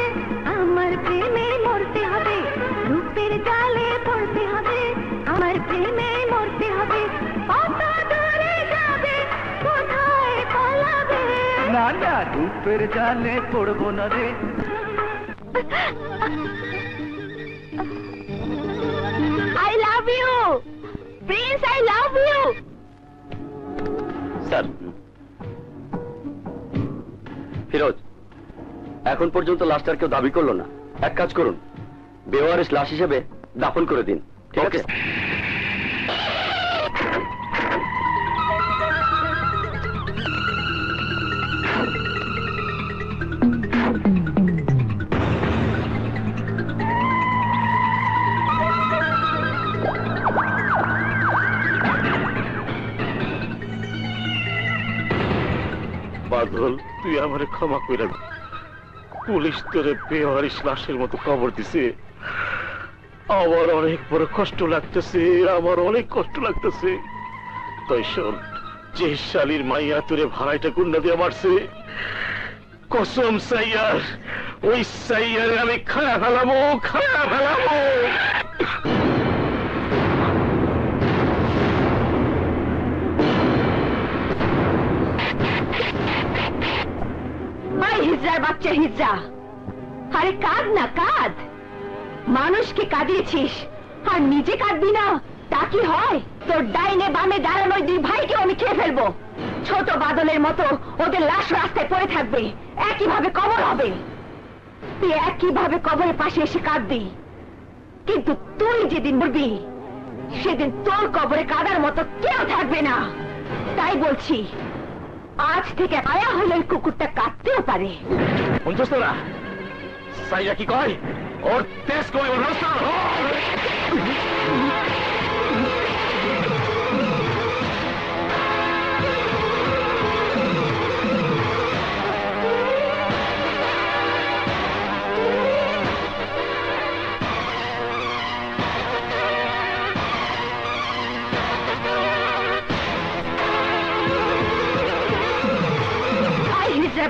আমার প্রেমে মরতে হবে। রূপের জালে পড়তে হবে, আমার প্রেমে মরতে হবে। কত দূরে যাবে, কোথায় পালাবে। না না, রূপের জালে পড়বো না রে। I love you, Prince, I love you. Sir, Firoz, এখন পর্যন্ত লাশটার কেউ দাবি করলো না। এক কাজ করুন, বেওয়ারিশ লাশ হিসেবে দাফন করে দিন, ঠিক আছে? বাদল, তুই আমারে ক্ষমা করে দে। পুলিশ তোরে বেওয়ারিশ লাশের মতো কবর দিছে। আমার অনেক বড় কষ্ট লাগতেছে, আমার অনেক কষ্ট লাগতেছে। তাই শোন, যে শালির মাইয়া তোরে ভাড়াইটা গুন্ডা দিয়ে মারছে, কসম সাইয়ার, ওই সাইয়ারে আমি খায়া ফেলাবো, খায়া ফেলাবো। হিজড়ার বাচ্চা হিজড়া, আরে কাঁদ না কাঁদ। মানুষকে কাঁদিয়েছিস আর নিজে কাঁদবি না, তা কি হয়? তোর ডাইনে বামে দাঁড়ানো দুই ভাইকে আমি খেয়ে ফেলবো। ছোট বাদলের মতো ওদের লাশ রাস্তায় পড়ে থাকবে, একইভাবে কবর হবে। তুই একইভাবে কবরের পাশে এসে কাঁদবি, কিন্তু তুই যেদিন মরবি সেদিন তোর কবরে কাঁদার মতো কেউ থাকবে না। তাই বলছি, আজ থেকে আয়া হলে ওই কুকুরটা কাঁদতেও পারে। শুনছস তোরা? সাইয়া কি কয়? ওর তেজ কই, ওর রাস্তা।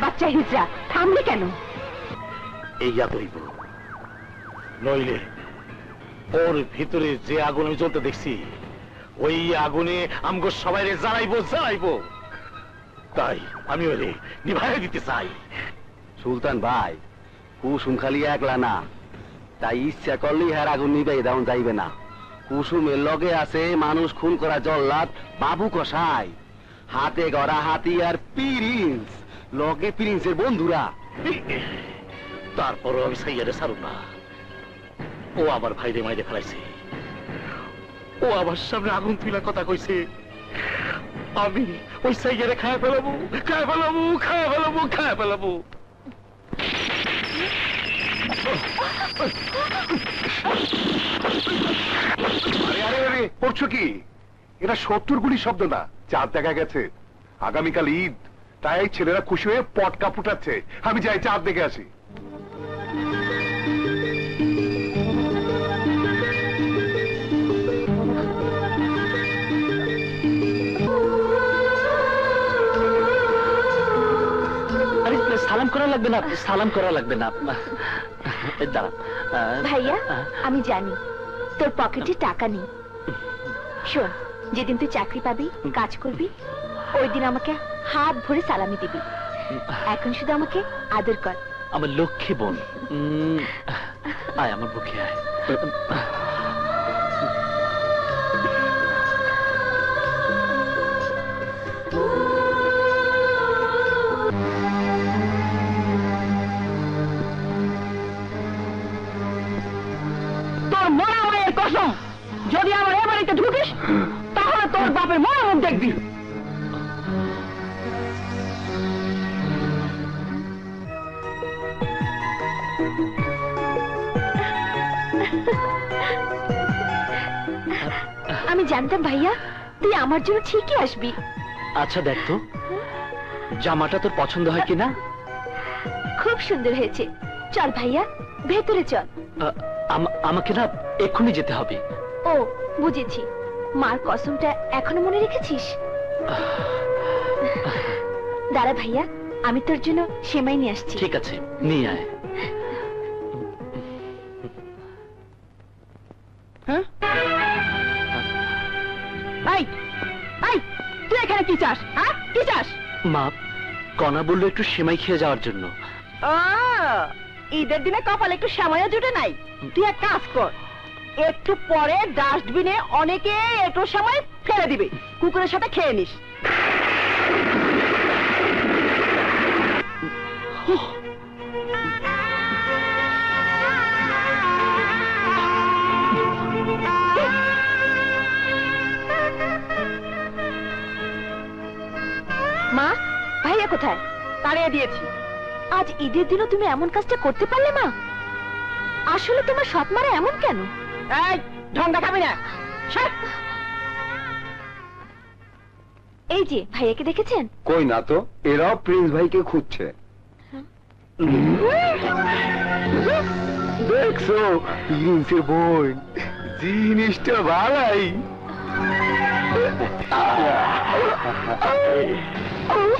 বাচ্চা হিজড়া, থামলি কেন? এই আগুইব, নইলে ওর ভিতরে যে আগুন আমি জ্বলতে দেখছি, ওই আগুনে আমগো সবাই জ্বালাইবো জ্বালাইবো। তাই আমি ওরে নিভাই দিতে চাই। সুলতান ভাই, কুসুম খালি একলা না, তাই ইচ্ছা করলেই হ্যার আগুন নিবে দেওয়া যাইবে না। কুসুমের লগে আছে মানুষ খুন করা জল্লাদ বাবু কসাই, হাতে গড়া হাতি আর প্রিন্স, লগে প্রিন্সের বন্ধুরা। তারপরও আমি সাইয়ারে ছাড়ব না। ও আমার ভাইরে মাইরে ফেলাইছে, ও আমার সামনে আগুন তুলা কথা কইছে। আমি ওই সাইয়ারে খায় ফেলাবো, খায় ফেলাবো, খায় ফেলাবো, খায় ফেলাবো। আরে আরে আরে পড়ছো কি? এটা 70 গুলি শব্দ না, চাঁদ দেখা গেছে। আগামীকাল ঈদ, তাই ছেলেরা খুশি হয়ে পটকা ফুটাচ্ছে। আমি যাই চাঁদ দেখে আসি। সালাম করা লাগবে না, সালাম করা লাগবে না। দাঁড়া ভাইয়া, আমি জানি তোর পকেটে টাকা নেই। শোন, যেদিন তুই চাকরি পাবি, কাজ করবি, ওই দিন আমাকে হাত ভরে সালামি দিবি। এখন শুধু আমাকে আদর কর। আমার লক্ষ্মী বোন, আয় আমার বুকে আয়। তোর মরা মায়ের কসম, যদি আমার এ বাড়িতে ঢুকিস তাহলে তোর বাপের মরা মুখ দেখবি। আমি জানতাম ভাইয়া তুই আমার জন্য ঠিকই আসবি। আচ্ছা দেখ তো, জামাটা তোর পছন্দ হয় কিনা? খুব সুন্দর হয়েছে। চল ভাইয়া, ভেতরে চল। আমাকে না এক্ষুনি যেতে হবে। ও বুঝেছি, মার কসমটা এখনো মনে রেখেছিস? দাঁড়া ভাইয়া, আমি তোর জন্য সেমাই নিয়ে আসছি। ঠিক আছে, নিয়ে আয়। তুই এখানে কি চাস? হ্যাঁ, কি চাস? মা, কণা বললো একটু সেমাই খেয়ে যাওয়ার জন্য। ঈদের দিনে কপালে একটু সময়ও জুটে নাই। তুই এক কাজ কর, একটু পরে ডাস্টবিনে অনেকে একটু সময় ফেলে দিবে, কুকুরের সাথে খেয়ে নিস। মা, ভাইয়া কোথায়? তাড়িয়ে দিয়েছি। আজ ঈদের দিনও তুমি এমন কাজটা করতে পারলে মা? আসলে তোমার সৎ মারা এমন কেন? এই ঢং দেখাবি না। এই যে ভাইয়াকে দেখেছেন? কই না তো, এরাও প্রিন্স ভাইকে খুঁজছে। দেখছো প্রিন্সের বোন, জিনিসটা ভালাই।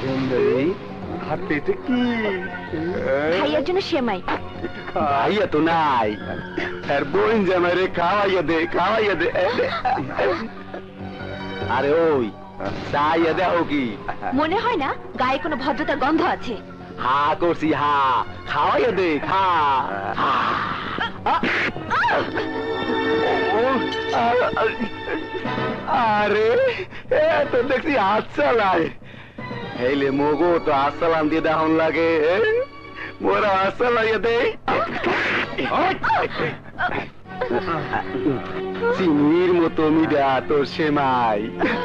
সুন্দরী, হাতে এটা কি? ভাইয়ার জন্য সেমাই। খাইয়া তো নাই, আর বোন জামাই রে খাওয়াইয়া দে, খাওয়াইয়া দে। আরে ওই চাইয়া দেও কি? মনে হয় না গায়ে কোনো ভদ্রতার গন্ধ আছে। হা করছি, হা খাওয়াইয়া দে, খা। আরে তো দেখছি হাত চালায়। হেলে মগো তো হাত চালান দিয়ে দেখন লাগে, মোরা হাত চালাইয়া দে। চিনির মতো মিডা তোর সেমাই,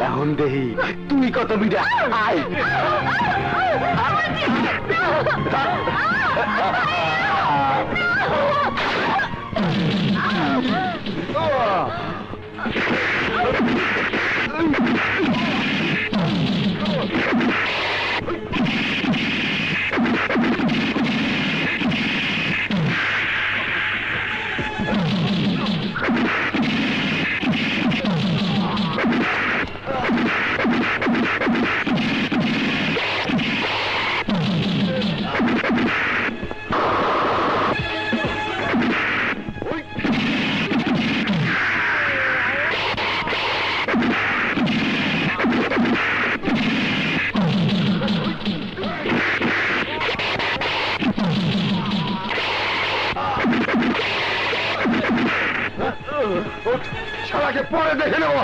এখন দেহি তুই কত মিডা। আয় শালাকে পরে দেখে নেব।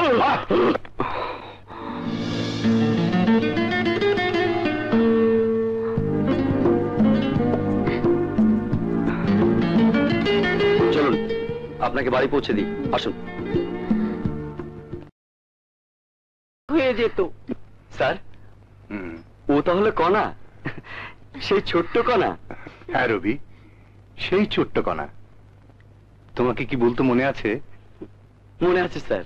চলুন আপনাকে বাড়ি পৌঁছে দিই, আসুন। হয়ে যেত। স্যার, ও তাহলে কণা, সেই ছোট্ট কণা? হ্যাঁ রবি, সেই ছোট্ট কণা। তোমাকে কি বলতো মনে আছে? মনে আছে স্যার,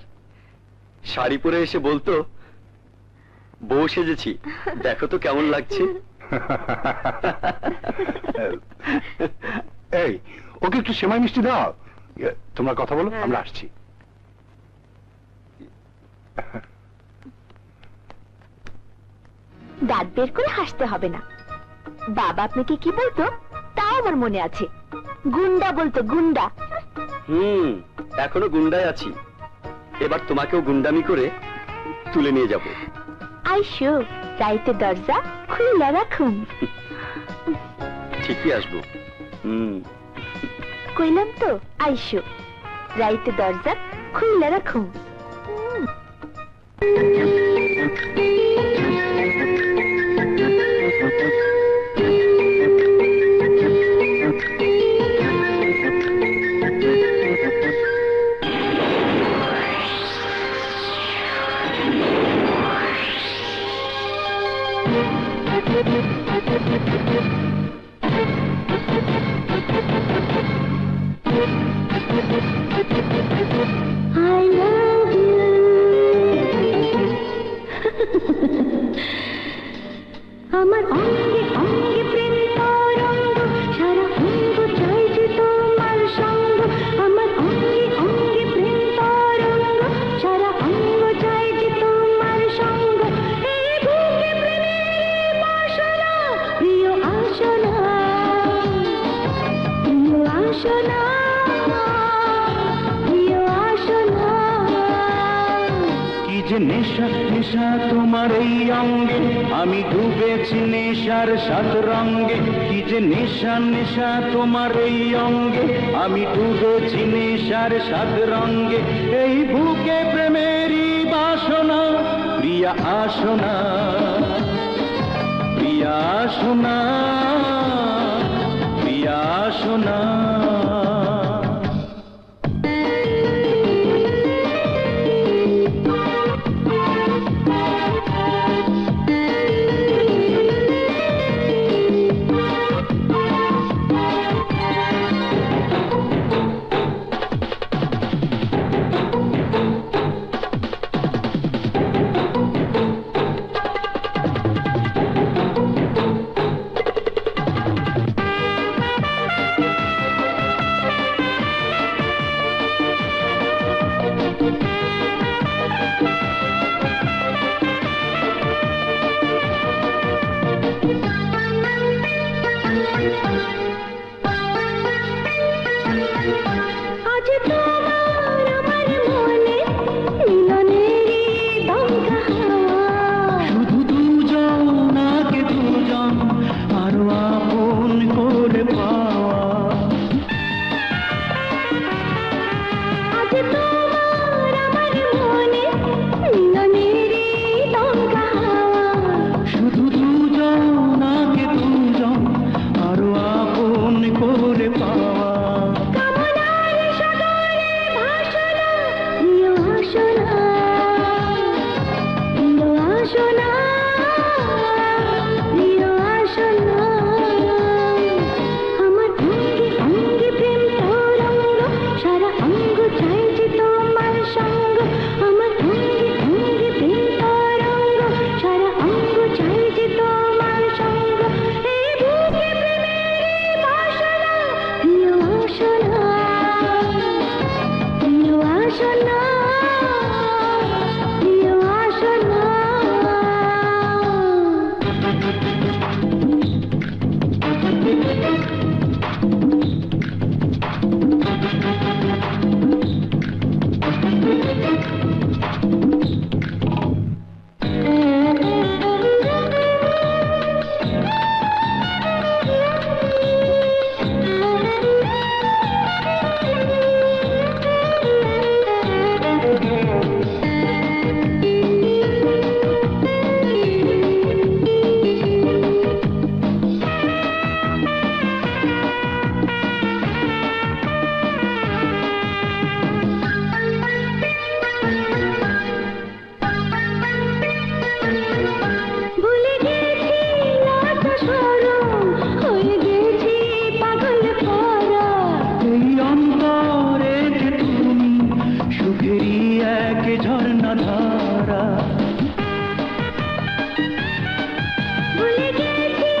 শাড়ি পরে এসে বলতো, বউ সেজেছি, দেখো তো কেমন লাগছে। এই, ওকে একটু সেমাই মিষ্টি দাও। তোমরা কথা বলো, আমরা আসছি। দাঁত বের করে হাসতে হবে না। বাবা আপনাকে কি বলতো তাও আমার মনে আছে, গুন্ডা বলতো, গুন্ডা। এখনো গুন্ডায় আছি, এবার তোমাকেও গুন্ডামি করে তুলে নিয়ে যাব। আইসো, রাইতে দরজা খুলে রাখুন। ঠিকই আসবো। কইলাম তো, আইসো, রাইতে দরজা খুলে রাখুন। I love you. আমার অঙ্গে অঙ্গে প্রেম তরঙ্গ, সারা অঙ্গ চাইছে তোমার সঙ্গ। আমার অঙ্গে অঙ্গে প্রেম তরঙ্গ, সারা অঙ্গ চাইছে তোমার সঙ্গ। এই বুকে প্রেমের বাসনা, প্রিয় আসনা, প্রিয় আসনা, প্রিয় আসনা। কি যে নেশা নেশা তোমার এই অঙ্গে, আমি ডুবেছি নেশার সাত রঙ্গে। কি যে নেশা নেশা তোমার এই অঙ্গে, আমি ডুবেছি নেশার সাত রঙ্গে। এই বুকে প্রেমেরই বাসনা, প্রিয়া আসনা, প্রিয়া আসনা, প্রিয়া আসনা। সঙ্গ আমার অঙ্গে অঙ্গে প্রেম তরঙ্গ সারা অঙ্গ চাই যে তোমার সঙ্গ এই বুকে প্রেমের বাসনা প্রিয় আসনা প্রিয় আসনা প্রিয় আসনা ভুলে গেছি লাজ শরম হয়ে গেছি পাগল করা এই অন্তরে যে তুমি সুখেরই এক ঝর্ণা ধারা ভুলে গেছি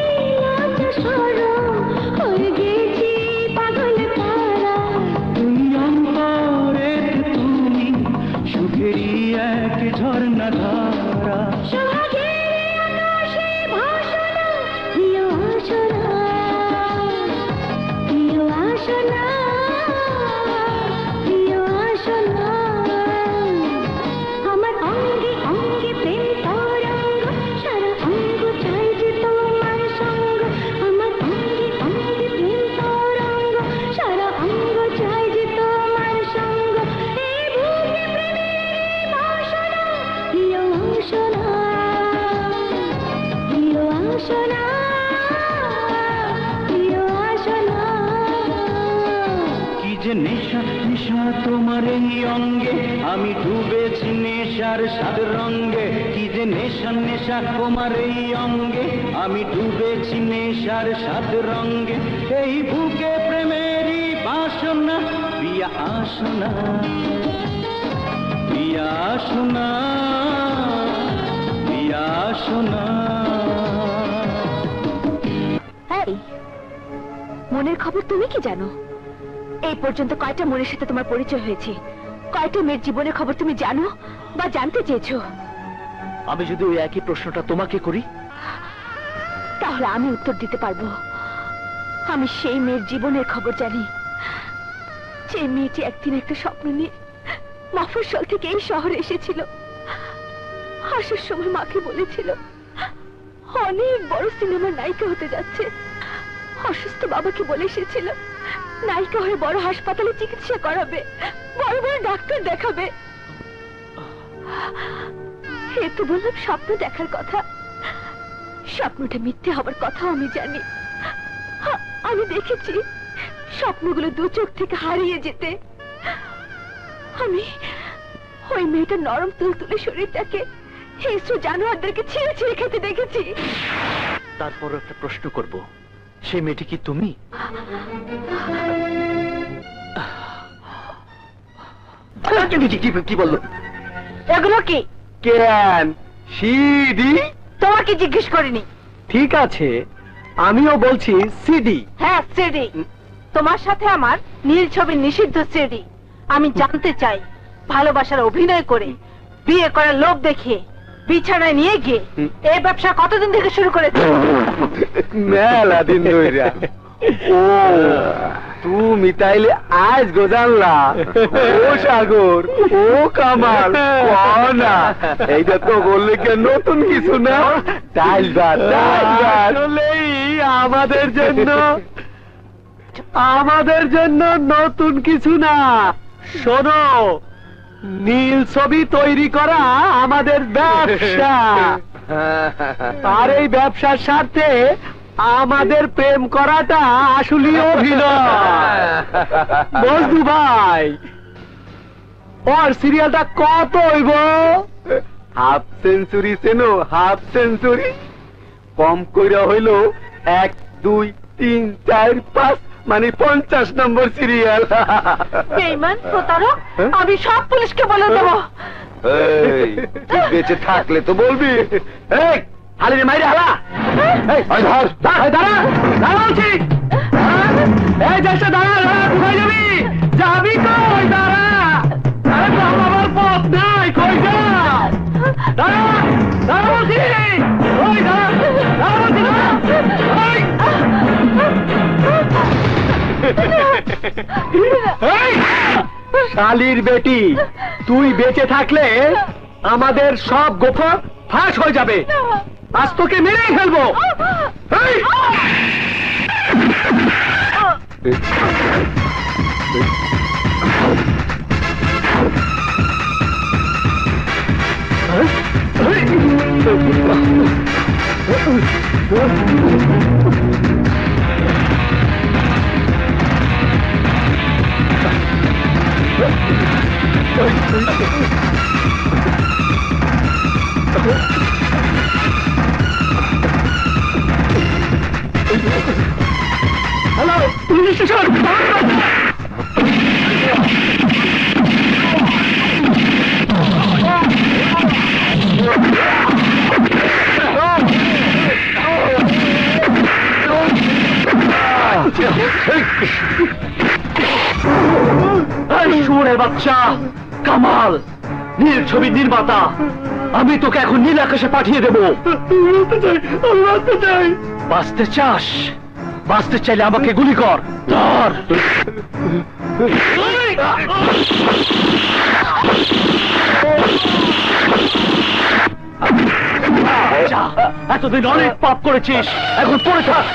লাজ শরম হয়ে গেছি পাগল করা এই অন্তরে যে তুমি সুখেরই এক ঝর্ণা ধারা সোহাগের আকাশে ভাসনা প্রিয় আসনা প্রিয় আসনা প্রিয় আসনা আমার অঙ্গে অঙ্গে প্রেম তরঙ্গ সারা অঙ্গ চাই যে তোমার সঙ্গ আমার অঙ্গে অঙ্গে প্রেম তরঙ্গ সারা অঙ্গ চাই যে তোমার সঙ্গ এই বুকে প্রেমের বাসনা প্রিয় আসনা প্রিয় আসনা প্রিয় আসনা কি যে নেশা নেশা তোমার এই অঙ্গে আমি ডুবেছি নেশার সাত রঙ্গে কি যে নেশা নেশা তোমার এই অঙ্গে আমি ডুবেছি নেশার সাত রঙ্গে এই বুকে প্রেমেরই বাসনা প্রিয়া আসনা প্রিয়া আসনা প্রিয়া আসনা এই মনের খবর তুমি কি জানো? এই পর্যন্ত কয়টা মনের সাথে তোমার পরিচয় হয়েছে? কয়টা মেয়ের জীবনের খবর তুমি জানো বা জানতে চেয়েছো? আমি যদি ওই একই প্রশ্নটা তোমাকে করি, তাহলে আমি উত্তর দিতে পারবো। আমি সেই মেয়ের জীবনের খবর জানি যে মেয়েটি একদিন একটা স্বপ্ন নিয়ে মফস্বল থেকে এই শহরে এসেছিল। আসার সময় মাকে বলেছিল অনেক বড় সিনেমার নায়িকা হতে যাচ্ছে। অসুস্থ বাবাকে বলে এসেছিল নায়িকা হয়ে বড় হাসপাতালে চিকিৎসা করাবে, বড় বড় ডাক্তার দেখাবে। এ তো বললাম স্বপ্ন দেখার কথা, স্বপ্নটা মিথ্যে হবার কথা আমি জানি। আমি দেখেছি স্বপ্নগুলো দু চোখ থেকে হারিয়ে যেতে। আমি ওই মেয়েটার নরম তুলতুলে শরীরটাকে হিংস্র জানোয়ারদেরকে ছিঁড়ে ছিঁড়ে খেতে দেখেছি। তারপর একটা প্রশ্ন করব, সেই মেয়েটি কি তুমি? কি বললো? এগুলো কি? কেন সিডি? তোমাকে জিজ্ঞেস করিনি। ঠিক আছে, আমিও বলছি সিডি। হ্যাঁ সিডি। তোমার সাথে আমার নীল ছবির নিষিদ্ধ সিডি। আমি জানতে চাই ভালোবাসার অভিনয় করে বিয়ে করার লোক দেখিয়ে বিছানায় নিয়ে গিয়ে এই ব্যবসা কতদিন থেকে শুরু করেছে? মেলা দিন ধইরা। ও তুমি তাইলে আজ গো জানলা? ও সাগর, ও কামাল, না এইটা তো বললে কি নতুন কিছু না? ডাইল ভাত, আসলেই আমাদের জন্য নতুন কিছু না। শোনো, নীল ছবি তৈরি করা আমাদের ব্যবসা, আর এই ব্যবসার স্বার্থে আমাদের প্রেম করাটা আসলে অভিনয়। বন্ধু ভাই, ওর সিরিয়ালটা কত হইব? হাফ সেঞ্চুরি চেনো? হাফ সেঞ্চুরি কম কইরা হইল 1 2 3 4 5 মানে 50 নম্বর সিরিয়াল। বেঈমান প্রতারক, আমি সব পুলিশকে বলে দেবো। এই, তুই বেঁচে থাকলে তো বলবি। এই হালির মাইরে হালা। এই ধর, দাঁড়া বলছি। এই যাচ্ছে, দাঁড়া, কোথায় যাবি? যাবি কই? দাঁড়া। আরে আমার পথ নাই, কই যা? দাঁড়া বলছি। ওই দাঁড়া বলছি। শালির বেটি, তুই বেঁচে থাকলে আমাদের সব গোপন ফাঁস হয়ে যাবে। আজ তোকে মেরেই ফেলবো। Hello, police station. শুয়োরের বাচ্চা কামাল, নীল ছবি নির্মাতা, আমি তোকে এখন নীল আকাশে পাঠিয়ে দেবো। বাঁচতে চাস? বাঁচতে চাইলে আমাকে গুলি কর। ধর। এতদিন অনেক পাপ করেছিস, এখন পড়ে থাক।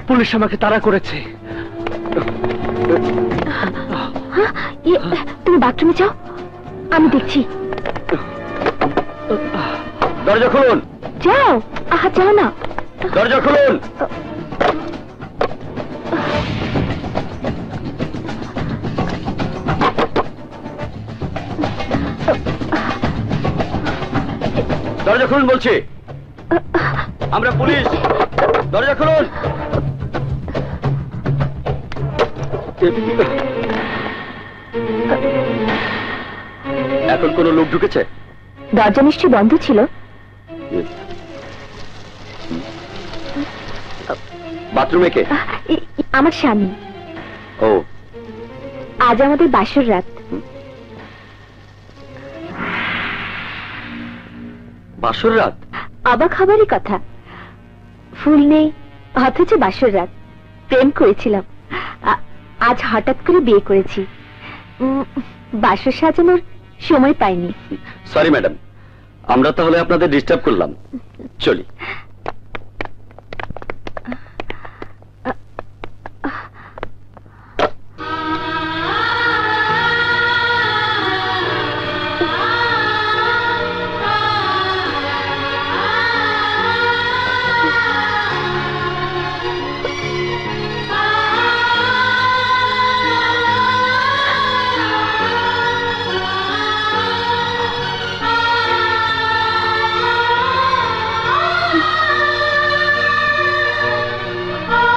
পুলিশ আমাকে তাড়া করেছে। তুমি বাথরুমে যাও, আমি দেখছি। দরজা খুলুন। যাও। যাও না। দরজা খুলুন। দরজা খুলুন বলছি। আমরা পুলিশ। দরজা খুলুন। এখন কোন লোক ঢুকেছে? দরজা নিশ্চয়ই বন্ধ ছিল। বাথরুমে কে? আমার স্বামী। ও, আজ আমাদের বাসর রাত। বাসর রাত? অবাক হবারই কথা, ফুল নেই অথচ বাসর রাত। প্রেম করেছিলাম, আজ হঠাৎ করে বিয়ে করেছি। বাসর সাজানোর সময় পাইনি। সরি ম্যাডাম, আমরা তাহলে আপনাদের ডিস্টার্ব করলাম, চলি।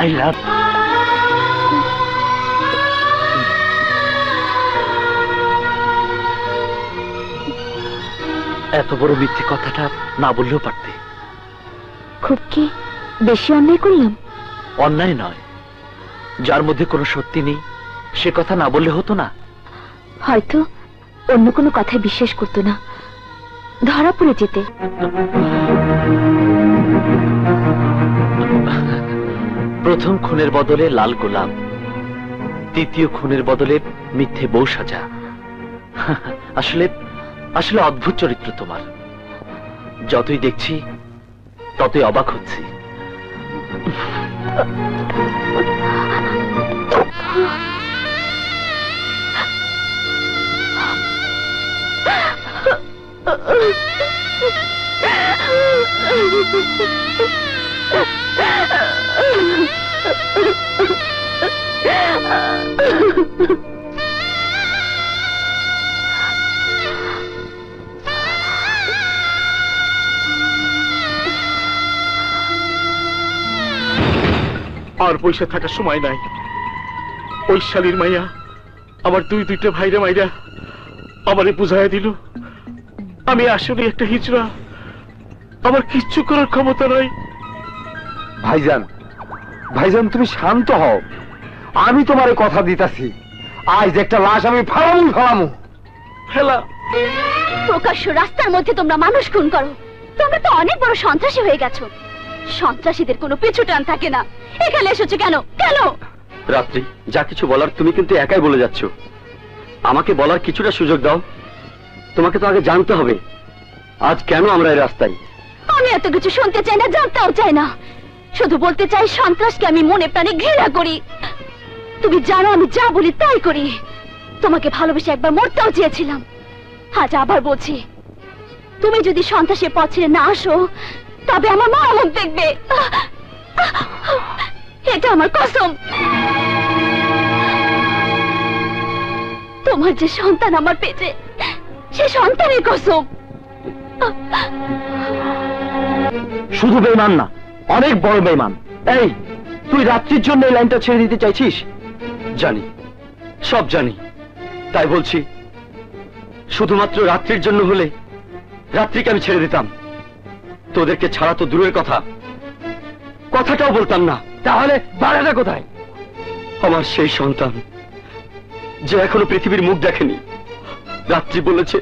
I love এত বড় মিথ্যে কথাটা না বললেও পারতে। খুব কি বেশি অন্যায় করলাম? অন্যায় নয়, যার মধ্যে কোনো সত্যি নেই সে কথা না বললে হতো না? হয়তো অন্য কোনো কথায় বিশ্বাস করতো না, ধরা পড়ে যেতে। প্রথম খুনের বদলে লাল গোলাপ, দ্বিতীয় খুনের বদলে মিথ্যে বউ সাজা। আসলে আসলে অদ্ভুত চরিত্র তোমার। যতই দেখছি ততই অবাক হচ্ছি। আর পয়সা থাকার সময় নাই। ওই শালীর মাইয়া আমার দুইটা ভাইরা মাইরা আমারে বুঝাইয়া দিল আমি আসলে একটা হিজড়া, আমার কিচ্ছু করার ক্ষমতা নাই। ভাইজান, ভাইজান তুমি শান্ত হও, আমি তোমারে কথা দিতাছি, আজ একটা লাশ আমি ফালামু। ফেলা প্রকাশ্য রাস্তার মধ্যে তোমরা মানুষ খুন করো, তোমরা তো অনেক বড় সন্ত্রাসী হয়ে গেছো। সন্ত্রাসীদের কোনো পিছু টান থাকে না। এখানে এসেছো কেন? কেন? রাত্রি, যা কিছু বলার তুমি কিন্তু একাই বলে যাচ্ছ, আমাকে বলার কিছুটা সুযোগ দাও। তোমাকে তো আগে জানতে হবে আজ কেন আমরা এই রাস্তায়। আমি এত কিছু শুনতে চাই না, জানতেও চাই না, শুধু বলতে চাই সন্ত্রাসকে আমি মনে প্রাণে ঘৃণা করি। তুমি জানো আমি যা বলি তাই করি। তোমাকে ভালোবেসে একবার মরতেও চেয়েছিলাম, আজ আবার বলছি, তুমি যদি সন্ত্রাসের পথ ছেড়ে না আসো তবে আমার মা মুখ দেখবে, এটা আমার কসম। তোমার যে সন্তান আমার পেটে, সে সন্তানের কসম। শুধু বেঈমান না, অনেক বড় বেঈমান। এই তুই রাত্রির জন্য এই লাইনটা ছেড়ে দিতে চাইছিস? জানি, সব জানি, তাই বলছি শুধুমাত্র রাত্রির জন্য হলে রাত্রিকে আমি ছেড়ে দিতাম, তোদেরকে ছাড়া তো দূরের কথা, কথাটাও বলতাম না। তাহলে বাড়াটা কোথায়? আমার সেই সন্তান যে এখনো পৃথিবীর মুখ দেখেনি, রাত্রি বলেছে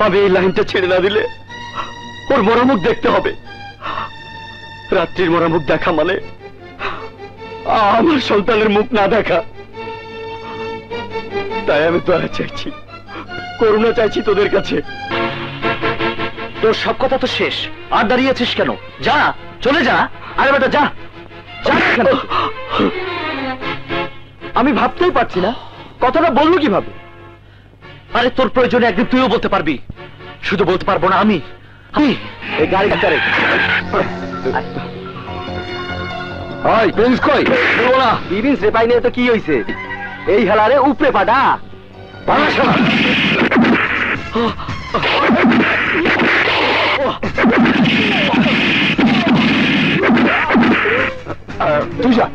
আমি এই লাইনটা ছেড়ে না দিলে ওর মরামুখ দেখতে হবে। রাত্রির মরামুখ দেখা মানে আমার সন্তানের মুখ না দেখা। তাই আমি দয়া চাইছি, করুণা চাইছি তোদের কাছে। তোর সব কথা তো শেষ, আর দাঁড়িয়েছিস কেন? যা, চলে যা। আরে বেটা যা, যা এখান থেকে। আমি ভাবতেই পারছি না কথাটা বললো কিভাবে। আরে তোর প্রয়োজনে একদিন তুইও বলতে পারবি, শুধু বলতে পারবো না আমি। এই গাড়ি কাটারে ওই প্রিন্স কই? বলবো না, প্রিন্স রে পাই নিয়ে তো কি হইছে? এই হেলারে উপরে পাটা ভাঙা শালা। তুই যা।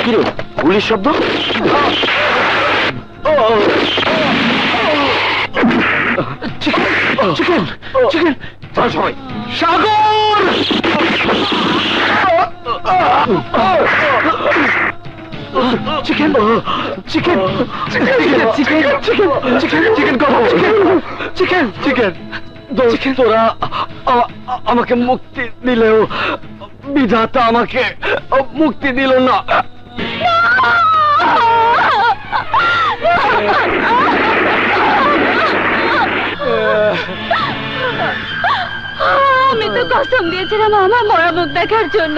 কিরে পুলিশ শব্দ? চিকেন চিকেন সবাই Sagar chicken chicken chicken chicken chicken chicken কথা চিকেন চিকেন চিকেন। তোরা আমাকে মুক্তি দিলেও বিধাতা আমাকে মুক্তি দিল না। আমি তো কসম দিয়েছিলাম আমার মরা মুখ দেখার জন্য,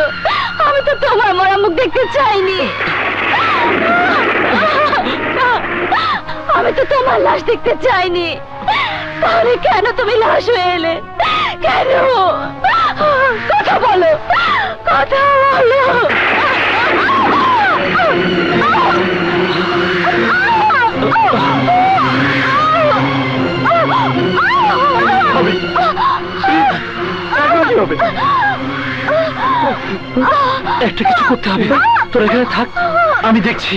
আমি তো তোমার মরা মুখ দেখতে চাইনি। আমি তো তোমার লাশ দেখতে চাইনি, তাহলে কেন তুমি লাশ হয়ে এলে? কেন? কথা বলো, কথা বলো। একটা কিছু করতে হবে, তোর এখানে থাক, আমি দেখছি।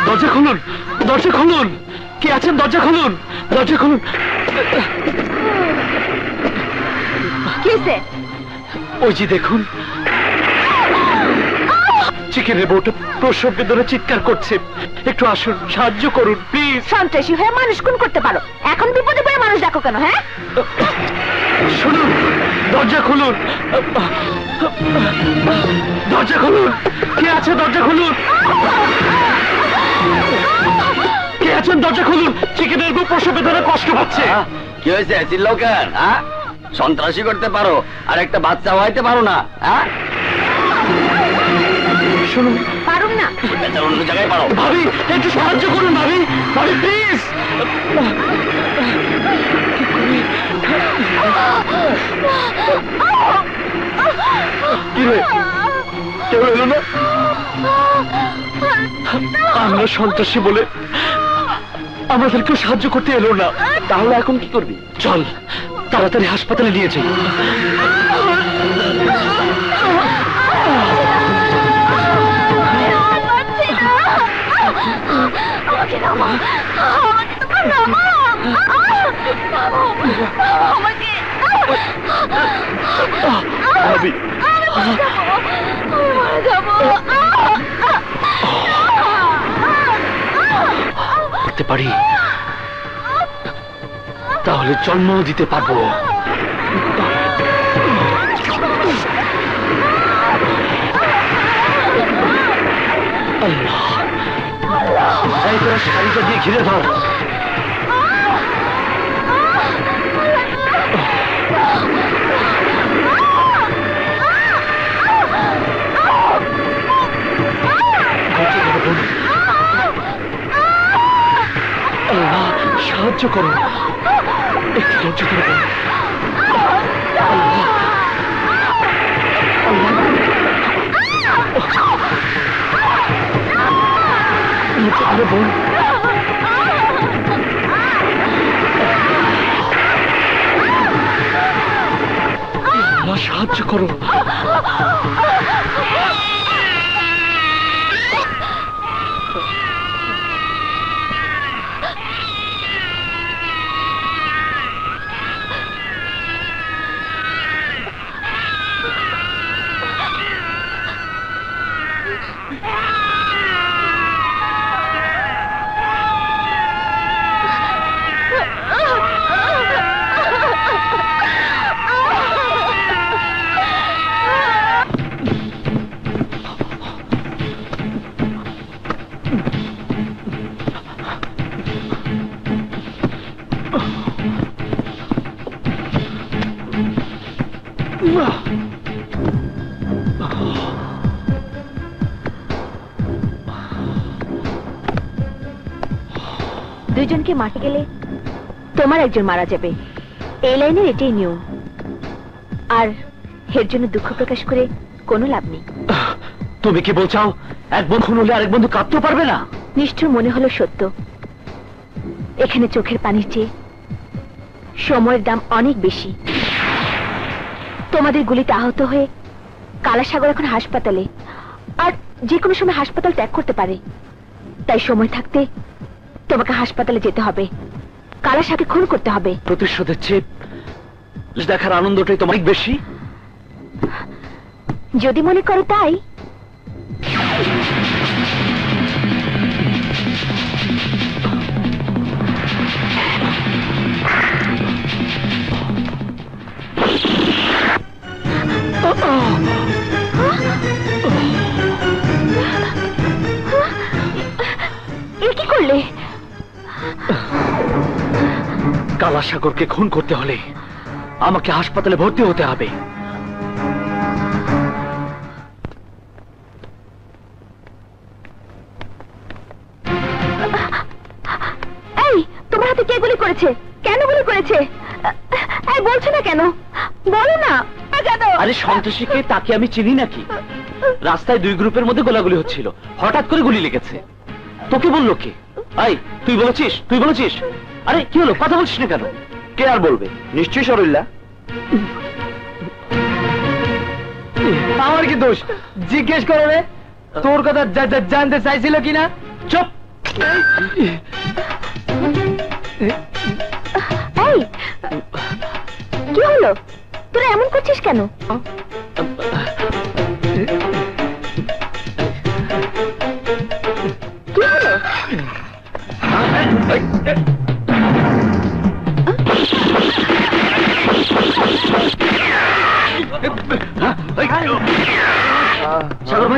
দরজা খুলুন, দরজা খুলুন, কে আছেন? দরজা খুলুন, দরজা খুলুন। কিসে? ওই যে দেখুন। চিকেনের বউটা প্রসব বেদনা চিৎকার করছে, একটু আসুন, সাহায্য করুন প্লিজ। সন্ত্রাসী হয়ে মানুষ খুন করতে পারো, এখন বিপদে পড়ে মানুষ দেখো কেন? হ্যাঁ, শুনুন, দরজা খুলুন, দরজা খুলুন, কে আছে? দরজা খুলুন, কে আছেন? দরজা খুলুন, চিকেনের বউ প্রসব বেদনা কষ্ট পাচ্ছে। কি হয়েছে? চিল্লাও কেন? সন্ত্রাসী করতে পারো আর একটা বাচ্চা হইতে পারো না? শুনুন, পারুম না। অন্য জায়গায় পারো। ভাবি একটু সাহায্য করুন, ভাবি, ভাবি প্লিজ। কি রে, কেউ এলো না? আমরা সন্ত্রাসী বলে আমাদের কেউ সাহায্য করতে এলো না। তাহলে এখন কি করবি? চল তাড়াতাড়ি হাসপাতালে নিয়ে যাই। ভাবি করতে পারি তাহলে জন্ম দিতে পারবো। আল্লাহ, এই তোরা শাড়িটা দিয়ে ঘিরে ধর। আল্লাহ, সাহায্য করো, একটু ধৈর্য ধরে বলুন। সাহায্য করো। দুইজনকে মারতে গেলে তোমার একজন মারা যাবে, এই লাইনের এটাই নিয়ম। আর এর জন্য দুঃখ প্রকাশ করে কোনো লাভ নেই। তুমি কি বলছাও এক বন্ধু খুন হলে আরেক বন্ধু কাঁদতেও পারবে না? নিষ্ঠুর মনে হলো সত্য। এখানে চোখের পানির চেয়ে সময়ের দাম অনেক বেশি। তোমাদের গুলিতে আহত হয়ে কালাসাগর এখন হাসপাতালে, আর যে কোনো সময় হাসপাতাল ত্যাগ করতে পারে। তাই সময় থাকতে তোমাকে হাসপাতালে যেতে হবে, কালাসাকে খুন করতে হবে। প্রতিশোধের চেয়ে দেখার আনন্দটাই তো অনেক বেশি। যদি মনে করো তাই। কি করলে? কালাসাগরকে খুন করতে হলে আমাকে হাসপাতালে ভর্তি হতে হবে। এই, তোমার হাতে কে গুলি করেছে? কেন গুলি করেছে? এই বলছো না কেন? বলো না। আরে সন্ত্রাসীকে তাকে আমি চিনি নাকি? রাস্তায় দুই গ্রুপের মধ্যে গোলাগুলি হচ্ছিল, হঠাৎ করে গুলি লেগেছে। তোকে বললো কে? আই, তুই বলেছিস? তুই বলেছিস? আরে কি হলো, কথা বলছিস না কেন? কে আর বলবে? নিশ্চয়ই সরল্লা। আমার কি দোষ? জিজ্ঞেস করো রে, তোর কথা জানতে চাইছিল কিনা? চুপ। এই, কি হলো? তোরা এমন করছিস কেন?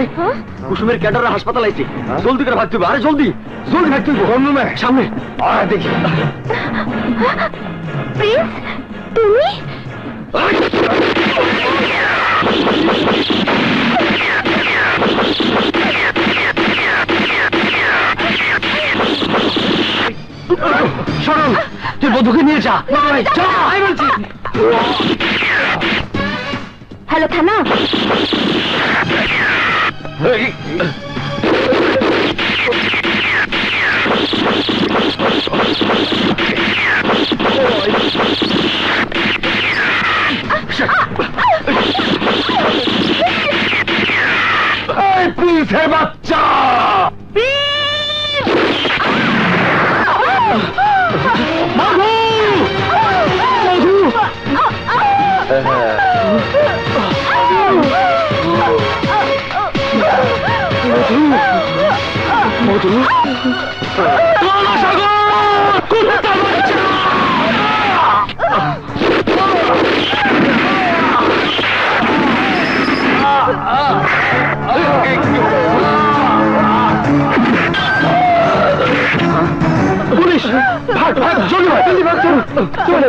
ভাই কুসুমের ক্যাডাররা হাসপাতাল আইছে জলদি করে ভাগতে হবে আরে জলদি জলদি ভাগতে হবে কোন রুমে সামনে আয় দেখি প্রিন্স তুমি সরল তুই বধুকে নিয়ে যা বলছি হ্যালো থানা প্রিন্সের বাচ্চা পুলিশ ভাগ ভাগ জলদি ভাগ জলদি ভাগ চলে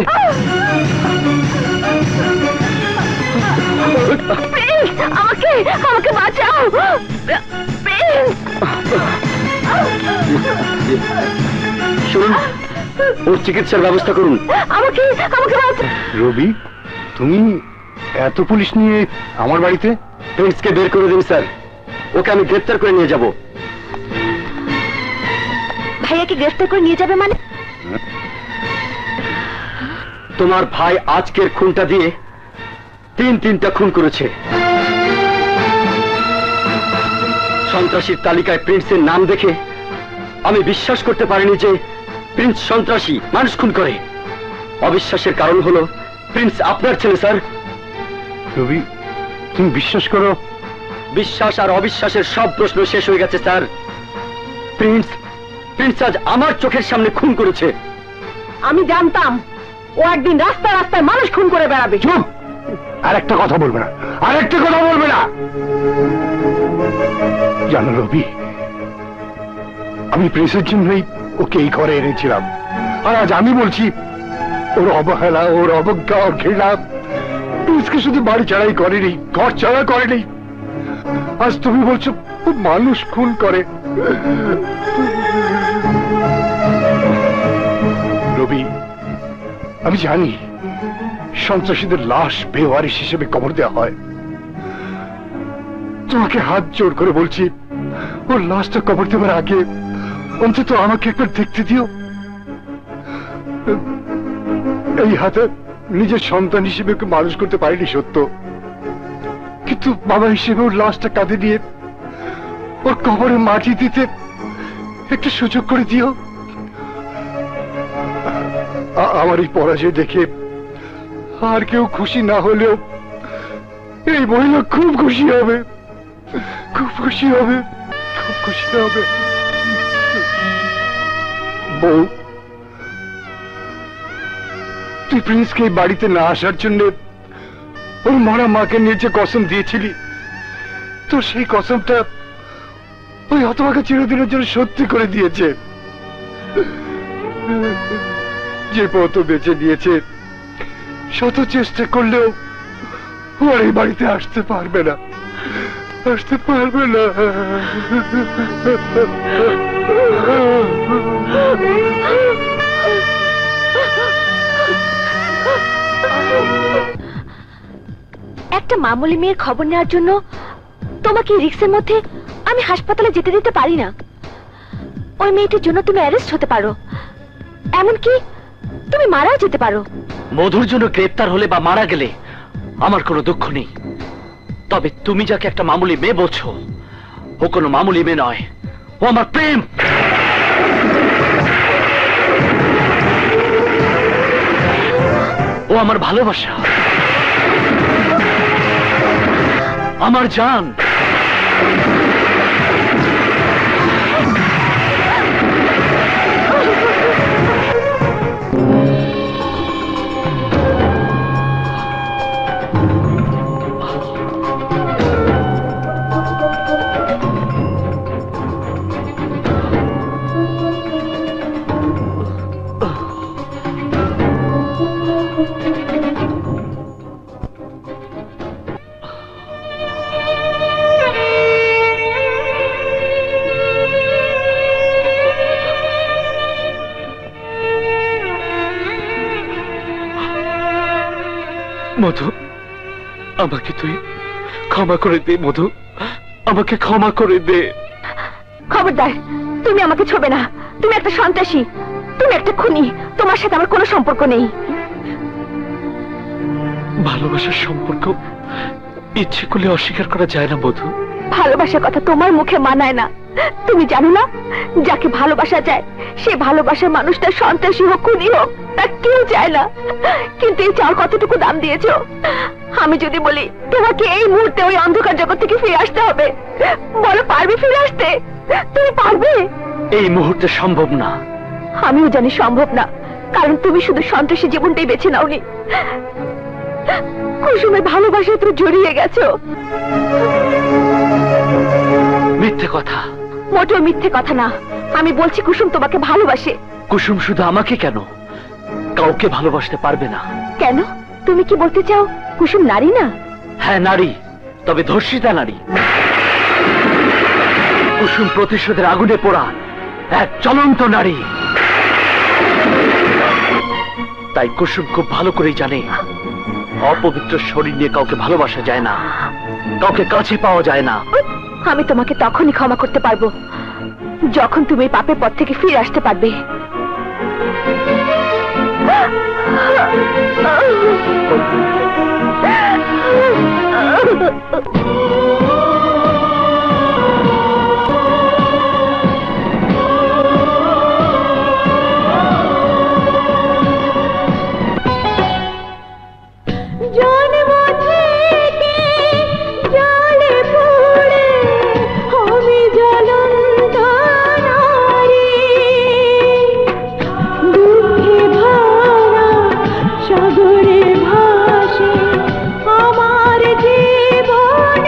আমাকে আমাকে বাঁচাও শুনুন ওর চিকিৎসার ব্যবস্থা করুন আমাকে আমাকে বাঁচাও রবি তুমি এত পুলিশ নিয়ে আমার বাড়িতে? প্রিন্সকে বের করে দিন স্যার ওকে আমি গ্রেফতার করে নিয়ে যাব ভাইয়াকে গ্রেফতার করে নিয়ে যাবে মানে তোমার ভাই আজকের খুনটা দিয়ে তিনটা খুন করেছে সন্ত্রাসীর তালিকায় প্রিন্সের নাম দেখে আমি বিশ্বাস করতে পারিনি যে প্রিন্স সন্ত্রাসী মানুষ খুন করে অবিশ্বাসের কারণ হলো প্রিন্স আপনার ছেলে স্যার রবি তুমি বিশ্বাস করো? বিশ্বাস আর অবিশ্বাসের সব প্রশ্ন শেষ হয়ে গেছে স্যার প্রিন্স আজ আমার চোখের সামনে খুন করেছে আমি জানতাম ও একদিন রাস্তায় রাস্তায় মানুষ খুন করে বেড়াবে। চুপ! আর একটা কথা বলবে না, আর একটা কথা বলবে না। জানো রবি, আমি প্রেসের জন্যই ওকে এই ঘরে এনেছিলাম, আর আজ আমি বলছি ওর অবহেলা, ওর অবজ্ঞা, ওর ঘৃণা প্রিন্সকে শুধু বাড়ি ছাড়াই করেনি, ঘর ছাড়া করেনি, আজ তুমি বলছো ও মানুষ খুন করে। রবি, আমি জানি সন্ত্রাসীদের লাশ বেওয়ারিশ হিসেবে কবর দেওয়া হয়, তোমাকে হাত জোর করে বলছি ওর লাশটা কবর দেওয়ার আগে অন্তত আমাকে একবার দেখতে দিও। এই হাতে নিজের সন্তান হিসেবে ওকে মানুষ করতে পারিনি সত্য, কিন্তু বাবা হিসেবে ওর লাশটা কাঁধে নিয়ে ওর কবরে মাটি দিতে একটা সুযোগ করে দিও। আমার এই পরাজয় দেখে আর কেউ খুশি না হলেও এই মহিলা খুব খুশি হবে, খুব খুশি হবে, খুব খুশি হবে। বউ, তুই প্রিন্সকে এই বাড়িতে না আসার জন্য ওর মরা মাকে নিয়ে যে কসম দিয়েছিলি, তো সেই কসমটা ওই হতভাগা চিরদিনের জন্য সত্যি করে দিয়েছে। যে পথ বেঁচে দিয়েছে, শত চেষ্টা করলেও ও আর এই বাড়িতে আসতে পারবে না, আসতে পারবে না। একটা মামুলি মেয়ের খবর নেওয়ার জন্য তোমাকে রিক্সের মধ্যে আমি হাসপাতালে যেতে দিতে পারি না। ওই মেয়েটির জন্য তুমি অ্যারেস্ট হতে পারো, এমনকি তুমি মারাও যেতে পারো। মধুর জন্য গ্রেপ্তার হলে বা মারা গেলে আমার কোনো দুঃখ নেই, তবে তুমি যাকে একটা মামুলি মেয়ে বলছো, ও কোনো মামুলি মেয়ে নয়, ও আমার প্রেম। ও আমার ভালোবাসা, আমার জান। মধু, আমাকে তুই ক্ষমা করে দে মধু, আমাকে ক্ষমা করে দে। খবরদার, তুমি আমাকে ছোবে না। তুমি একটা সন্ত্রাসী, তুমি একটা খুনি। তোমার সাথে আমার কোনো সম্পর্ক নেই। ভালোবাসার সম্পর্ক ইচ্ছে করলে অস্বীকার করা যায় না মধু। ভালোবাসার কথা তোমার মুখে মানায় না। তুমি জানো না, যাকে ভালোবাসা যায় সে ভালোবাসার মানুষটা সন্ত্রাসী হোক, খুনি হোক, তা কেউ চায় না। কিন্তু এই চাওয়ার কতটুকু দাম দিয়েছো? আমি যদি বলি তোমাকে এই মুহূর্তে ওই অন্ধকার জগৎ থেকে ফিরে আসতে হবে, বলো পারবে ফিরে আসতে? তুমি পারবে? এই মুহূর্তে সম্ভব না। আমিও জানি সম্ভব না, কারণ তুমি শুধু সন্ত্রাসী জীবনটাই বেছে নাওনি, কুসুমের ভালোবাসায় তো জড়িয়ে গেছো। মিথ্যে কথা। মোটেও মিথ্যে কথা না। আমি বলছি কুসুম তোমাকে ভালোবাসে। কুসুম শুধু আমাকে কেন, কাউকে ভালোবাসতে পারবে না। কেন? তুমি কি বলতে চাও কুসুম নারী না? হ্যাঁ নারী, তবে ধর্ষিতা নারী। কুসুম প্রতিশোধের আগুনে পোড়া এক জ্বলন্ত নারী। তাই কুসুম খুব ভালো করেই জানে অপবিত্র শরীর নিয়ে কাউকে ভালোবাসা যায় না, কাউকে কাছে পাওয়া যায় না। আমি তোমাকে তখনই ক্ষমা করতে পারবো যখন তুমি এই পাপের পথ থেকে ফিরে আসতে পারবে। সাগরে ভাসে আমার জীবন।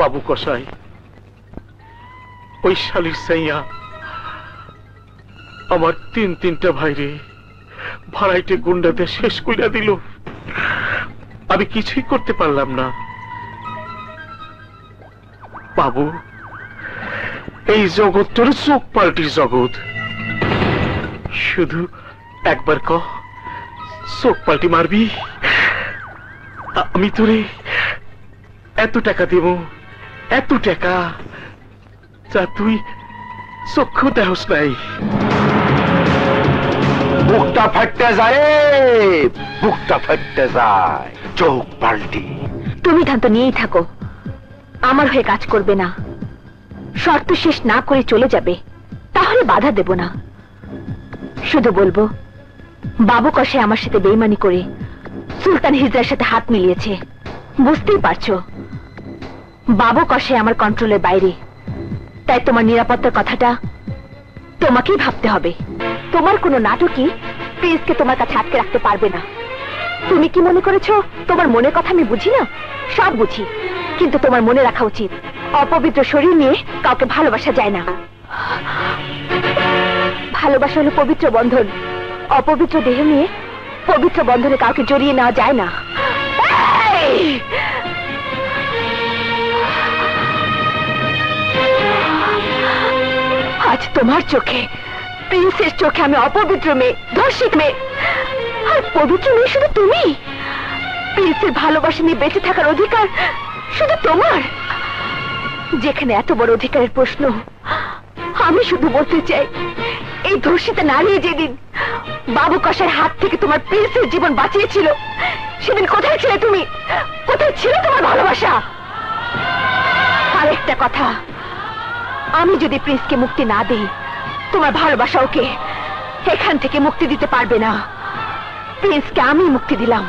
বাবু কসাই ওই শালির সাইয়া আমার তিনটা ভাইরে ভাড়াইটে গুন্ডাতে শেষ কইরা দিল। আমি কিছুই করতে পারলাম না। বাবু, এই জগৎ তোর চোখ পাল্টির জগৎ। শুধু একবার কহ, চোখ পাল্টি মারবি? আমি তোরে এত টাকা দেব, এত টাকা যা তুই চক্ষু দেহস নাই। বুকটা ফাটতে যায়, বুকটা ফাটতে যায়, চোখ পাল্টি। তুমি ধান্ত নিয়েই থাকো, আমার হয়ে কাজ করবে না। শর্ত শেষ না করে চলে যাবে, তাহলে বাধা দেব না। শুধু বলবো, বাবু কসাই আমার সাথে বেইমানি করে সুলতান হিজরার সাথে হাত মিলিয়েছে। বুঝতেই পারছো, বাবু কসাই আমার কন্ট্রোলের বাইরে। তাই তোমার নিরাপত্তার কথাটা তোমাকেই ভাবতে হবে। তোমার কোনো নাটকই প্রিন্সকে তোমার কাছে আটকে রাখতে পারবে না। তুমি কি মনে করেছো তোমার মনের কথা আমি বুঝি না? সব বুঝি, কিন্তু তোমার মনে রাখা উচিত, অপবিত্র শরীর নিয়ে কাউকে ভালোবাসা যায় না। ভালোবাসা হলো পবিত্র বন্ধন, অপবিত্র দেহ নিয়ে পবিত্র বন্ধনে কাউকে জড়িয়ে নেওয়া যায় না। আজ তোমার চোখে, প্রিন্সের চোখে আমি অপবিত্র মেয়ে, ধর্ষিত মেয়ে। আর পবিত্র মেয়ে শুধু তুমি। প্রিন্সের ভালোবাসা নিয়ে বেঁচে থাকার অধিকার শুধু তোমার। যেখানে এত বড় অধিকারের প্রশ্ন, আমি শুধু বলতে চাই, এই ধর্ষিতা নারী যেদিন বাবু কসাইয়ের হাত থেকে তোমার প্রিন্সের জীবন বাঁচিয়েছিল, সেদিন কোথায় ছিলে তুমি? কোথায় ছিল তোমার ভালোবাসা? আরেকটা কথা, আমি যদি প্রিন্সকে মুক্তি না দেই, তোমার ভালোবাসা ওকে এখান থেকে মুক্তি দিতে পারবে না। প্রিন্সকে আমি মুক্তি দিলাম।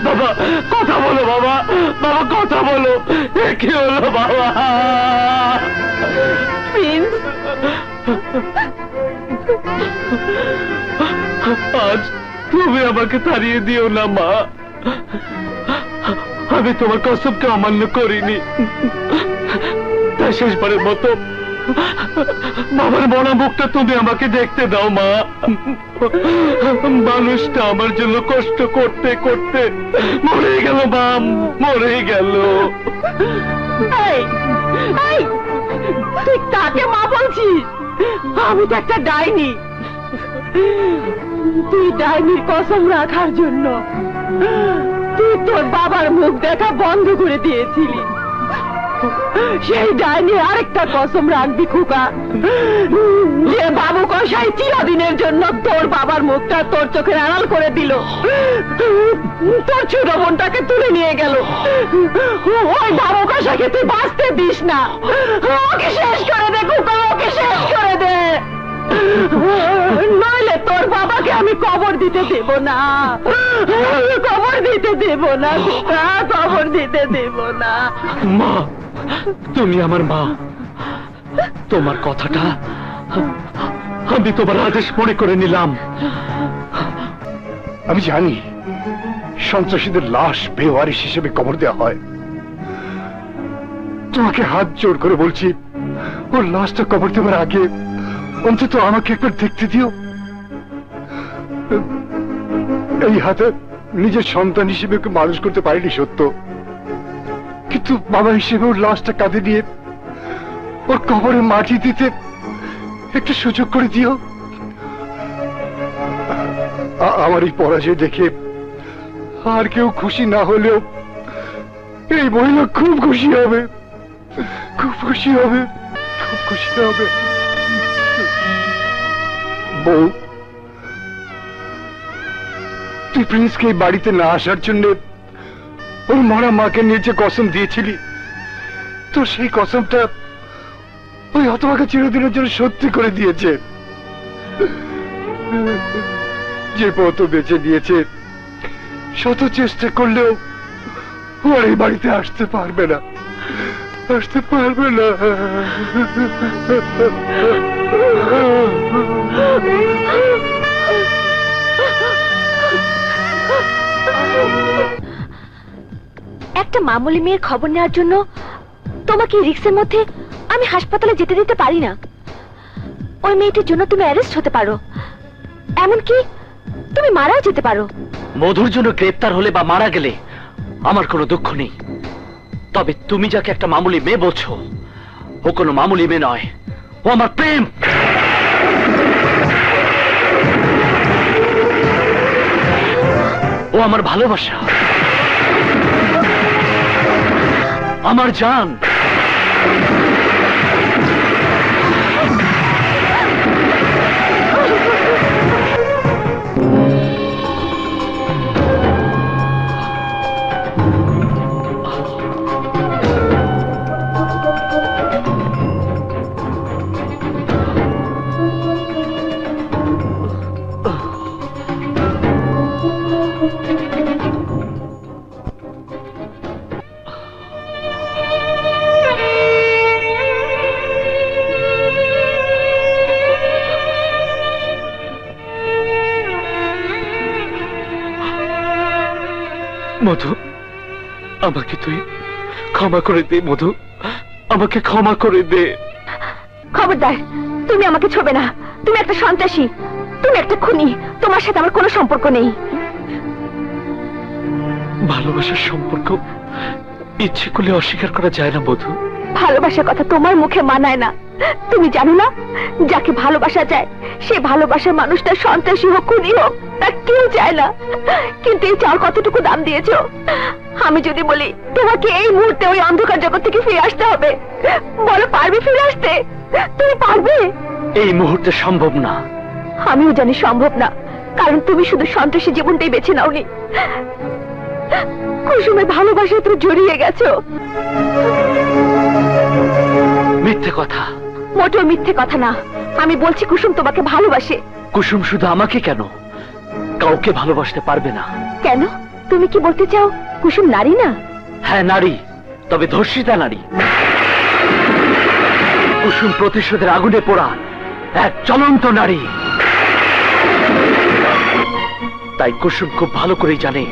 বাবা কথা বলো, বাবা, বাবা কথা বলো, কি হলো বাবা? আজ তুমি আমাকে তাড়িয়ে দিও না মা। আমি তোমার কসমকে অমান্য করিনি, তাই শেষবারের মতো বাবার মরা মুখটা তুমি আমাকে দেখতে দাও মা। মানুষটা আমার জন্য কষ্ট করতে করতে মরে গেল মা, মরে গেল। তুই তাকে মা বলছিস? আমি তো একটা ডাইনি। তুই ডাইনির কসম রাখার জন্য তুই তোর বাবার মুখ দেখা বন্ধ করে দিয়েছিলি। সেই ডাইনি আরেকটা কসম রাখবি খোকা, যে বাবু কসাই চিরদিনের জন্য তোর বাবার মুখটা তোর চোখের আড়াল করে দিল, তোর ছোট বোনটাকে তুলে নিয়ে গেল। ওই বাবু কসাইকে তুই বাঁচতে দিস না, ওকে শেষ করে দে খোকা, ওকে শেষ করে দে। আমি কবর দিতে দেব না, আমি কবর দিতে দেব না, কবর দিতে দেব না। মা, তুমি আমার মা, তোমার কথাটা আমি তোমার আদেশ মনে করে নিলাম। আমি জানি সন্ত্রাসীদের লাশ বেওয়ারিশ হিসেবে কবর দেওয়া হয়। তোমাকে হাত জোড় করে বলছি, ওর লাশটা কবর দেওয়ার আগে অন্তত আমাকে একবার দেখতে দিও। এই হাতে নিজের সন্তান হিসেবে ওকে মানুষ করতে পারিনি সত্য, কিন্তু বাবা হিসেবে ওর লাশটা কাঁধে নিয়ে ওর কবরে মাটি দিতে একটু সুযোগ করে দিও। আমার এই পরাজয় দেখে আর কেউ খুশি না হলেও এই মহিলা খুব খুশি হবে, খুব খুশি হবে, খুব খুশি হবে। বউ, তুই প্রিন্সকে এই বাড়িতে না আসার জন্য ওর মরা মাকে নিয়ে যে কসম দিয়েছিলি, তো সেই কসমটা ওই হতভাগা চিরদিনের জন্য সত্যি করে দিয়েছে। যে পথ বেঁচে দিয়েছে, শত চেষ্টা করলেও ও আর এই বাড়িতে আসতে পারবে না, আসতে পারবে না। একটা মামুলি মেয়ের খবর নেওয়ার জন্য তোমাকে রিক্সের মধ্যে আমি হাসপাতালে যেতে দিতে পারি না। ওই মেয়েটির জন্য তুমি অ্যারেস্ট হতে পারো, এমনকি তুমি মারাও যেতে পারো। মধুর জন্য গ্রেপ্তার হলে বা মারা গেলে আমার কোনো দুঃখ নেই, তবে তুমি যাকে একটা মামুলি মেয়ে বলছো, ও কোনো মামুলি মেয়ে নয়, ও আমার প্রেম। ও আমার ভালোবাসা, আমার জান। মধু, আমাকে তুই ক্ষমা করে দে। মধু, আমাকে ক্ষমা করে দে। খবরদার, তুমি আমাকে ছোবে না। তুমি একটা সন্ত্রাসী, তুমি একটা খুনি, তোমার সাথে আমার কোনো সম্পর্ক নেই। ভালোবাসার সম্পর্ক ইচ্ছে করলে অস্বীকার করা যায় না মধু। ভালোবাসার কথা তোমার মুখে মানায় না। তুমি জানো না, যাকে ভালোবাসা যায় সে ভালোবাসার মানুষটা সন্ত্রাসী হোক, খুনি হোক, তা কেউ চায় না। কিন্তু এই চাওয়ার কতটুকু দাম দিয়েছো? আমি যদি বলি তোমাকে এই মুহূর্তে ওই অন্ধকার জগৎ থেকে ফিরে আসতে হবে, বলো পারবে ফিরে আসতে? তুমি পারবে? এই মুহূর্তে সম্ভব না। আমিও জানি সম্ভব না, কারণ তুমি শুধু সন্ত্রাসী জীবনটাই বেছে নাওনি, কুসুমের ভালোবাসায় তুমি জড়িয়ে গেছো। মিথ্যে কথা। মোটেও মিথ্যে কথা না। আমি বলছি কুসুম তোমাকে ভালোবাসে। কুসুম শুধু আমাকে কেন, কাউকে ভালোবাসতে পারবে না। কেন? তুমি কি বলতে চাও কুসুম নারী না? হ্যাঁ নারী, তবে ধর্ষিতা নারী। কুসুম প্রতিশোধের আগুনে পোড়া এক জ্বলন্ত নারী। তাই কুসুম খুব ভালো করেই জানে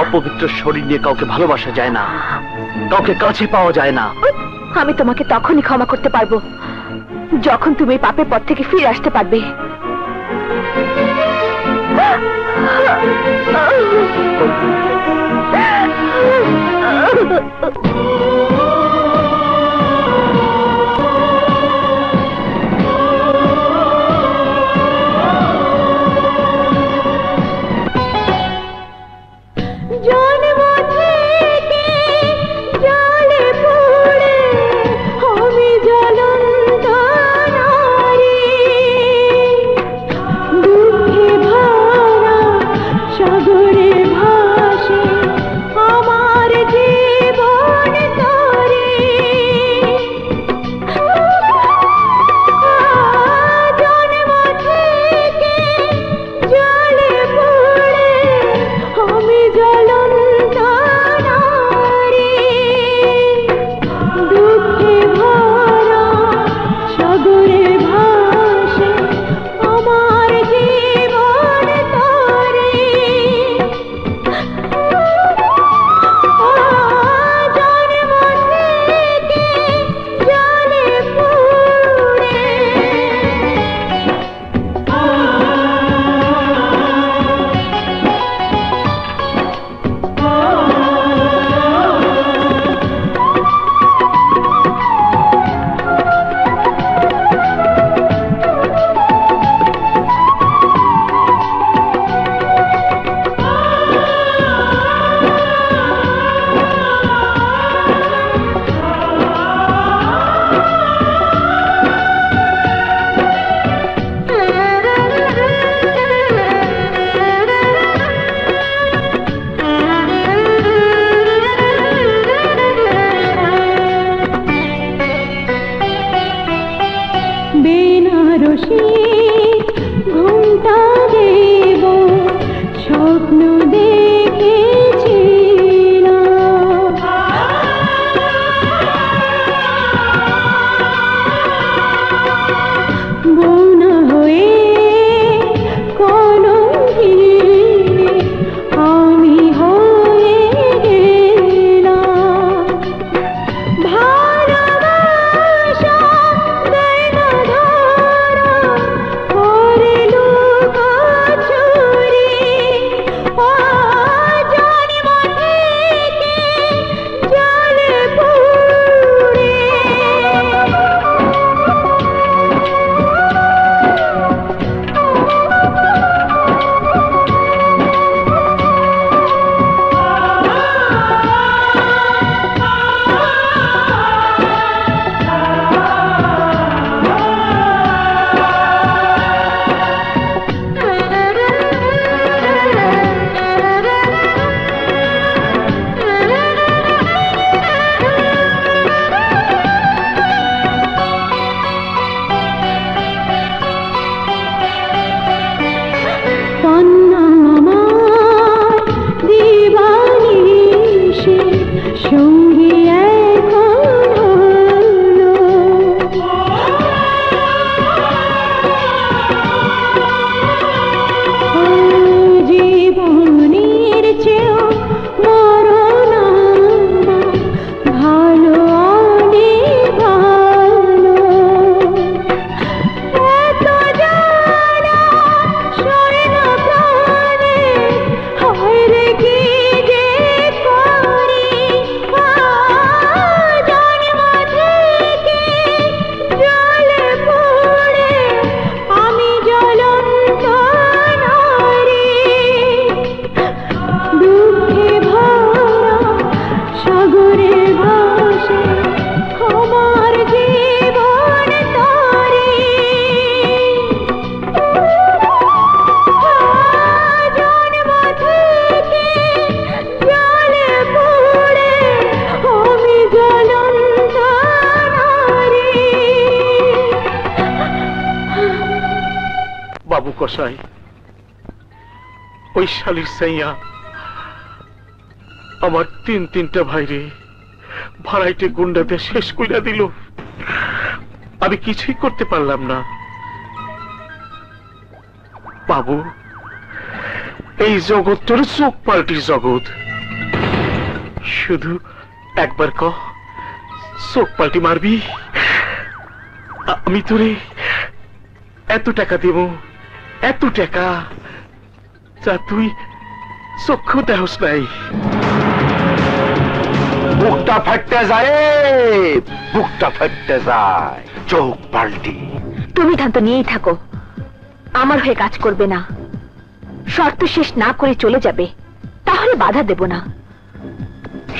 অপবিত্র শরীর নিয়ে কাউকে ভালোবাসা যায় না, কাউকে কাছে পাওয়া যায় না। আমি তোমাকে তখনই ক্ষমা করতে পারবো যখন তুমি এই পাপের পথ থেকে ফিরে আসতে পারবে। সাগরে ভাসে আমার জীবন। ঘুমটা দেব স্বপ্ন দেখেছিলাম বোনা হয়ে আমি হয়ে গেলাম ভালোবাসা দেয় না ধরা করে লুকোচুরি জন্ম থেকে জলে পুড়ে সঙ্গী জীবনের চেয়েও মরণ ভালো অনেক ভালো এত জানা সয় না প্রাণে হয় রে কি যে করি জন্ম থেকে জলে পড়ে আমি জ্বলন্ত নারী দুঃখে ভরা সাগরে ভাসে আমার জীবন তরী জন্ম থেকে জলে পড়ে আমি জ্বলন্ত নারী বাবু কসাই, ওই শালির সাইয়া আমার তিনটা ভাইরে ভাড়াইটে গুন্ডাতে শেষ কইরা দিল। আমি কিছুই করতে পারলাম না। বাবু, এই জগৎটার চোখ পাল্টির জগৎ। শুধু একবার ক, চোখ পাল্টি মারবি, আমি তোরে এত টাকা দেব, এত টাকা যা তুই চক্ষু দেহস নাই। বুকটা ফাটতে যায়, বুকটা ফাটতে যায়, চোখ পাল্টি। তুমি ধান্ত নিয়েই থাকো, আমার হয়ে কাজ করবে না। শর্ত শেষ না করে চলে যাবে, তাহলে বাধা দেব না।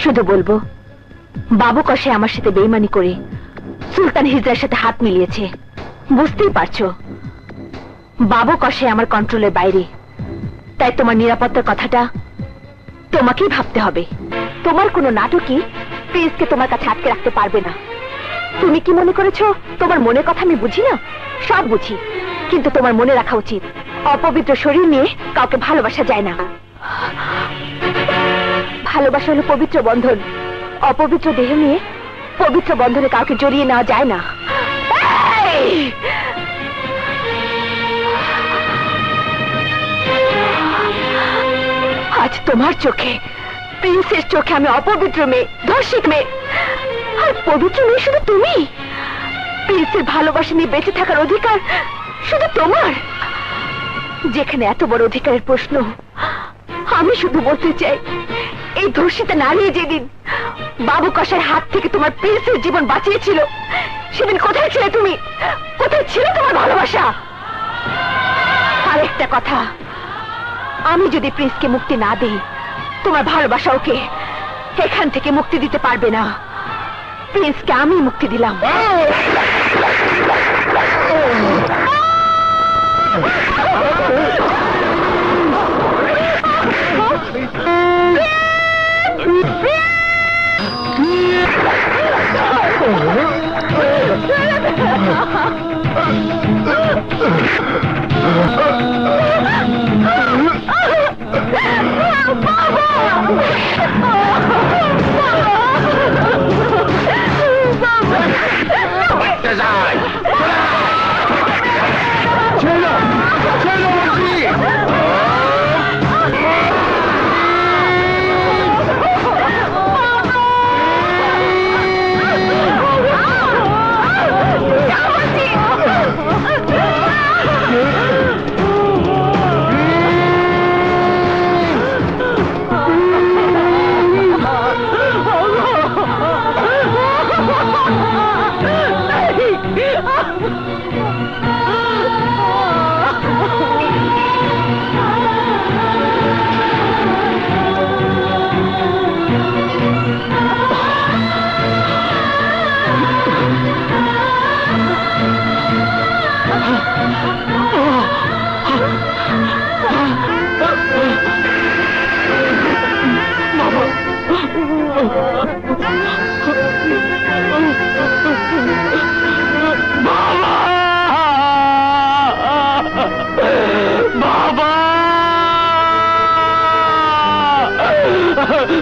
শুধু বলবো, বাবু কষে আমার সাথে বেইমানি করে সুলতান হিজরার সাথে হাত মিলিয়েছে। বুঝতেই পারছো, বাবু কষে আমার কন্ট্রোলের বাইরে। তাই তোমার নিরাপত্তার কথাটা তোমাকেই ভাবতে হবে। তোমার কোনো নাটকই প্রিন্সকে তোমার কাছে আটকে রাখতে পারবে না। তুমি কি মনে করেছো তোমার মনের কথা আমি বুঝি না? সব বুঝি, কিন্তু তোমার মনে রাখা উচিত, অপবিত্র শরীর নিয়ে কাউকে ভালোবাসা যায় না। ভালোবাসা হলো পবিত্র বন্ধন, অপবিত্র দেহ নিয়ে পবিত্র বন্ধনে কাউকে জড়িয়ে নেওয়া যায় না। আজ তোমার চোখে, প্রিন্সের চোখে আমি অপবিত্র মেয়ে, ধর্ষিত মেয়ে। আর পবিত্র মেয়ে শুধু তুমি। প্রিন্সের ভালোবাসা নিয়ে বেঁচে থাকার অধিকার শুধু তোমার। যেখানে এত বড় অধিকারের প্রশ্ন, আমি শুধু বলতে চাই, এই ধর্ষিতা নারী যেদিন বাবু কষার হাত থেকে তোমার প্রিন্সের জীবন বাঁচিয়েছিল, সেদিন কোথায় ছিলে তুমি? কোথায় ছিল তোমার ভালোবাসা? আরেকটা কথা, আমি যদি প্রিন্সকে মুক্তি না দিই, তোমার ভালোবাসা ওকে এখান থেকে মুক্তি দিতে পারবে না। প্রিন্সকে আমি মুক্তি দিলাম।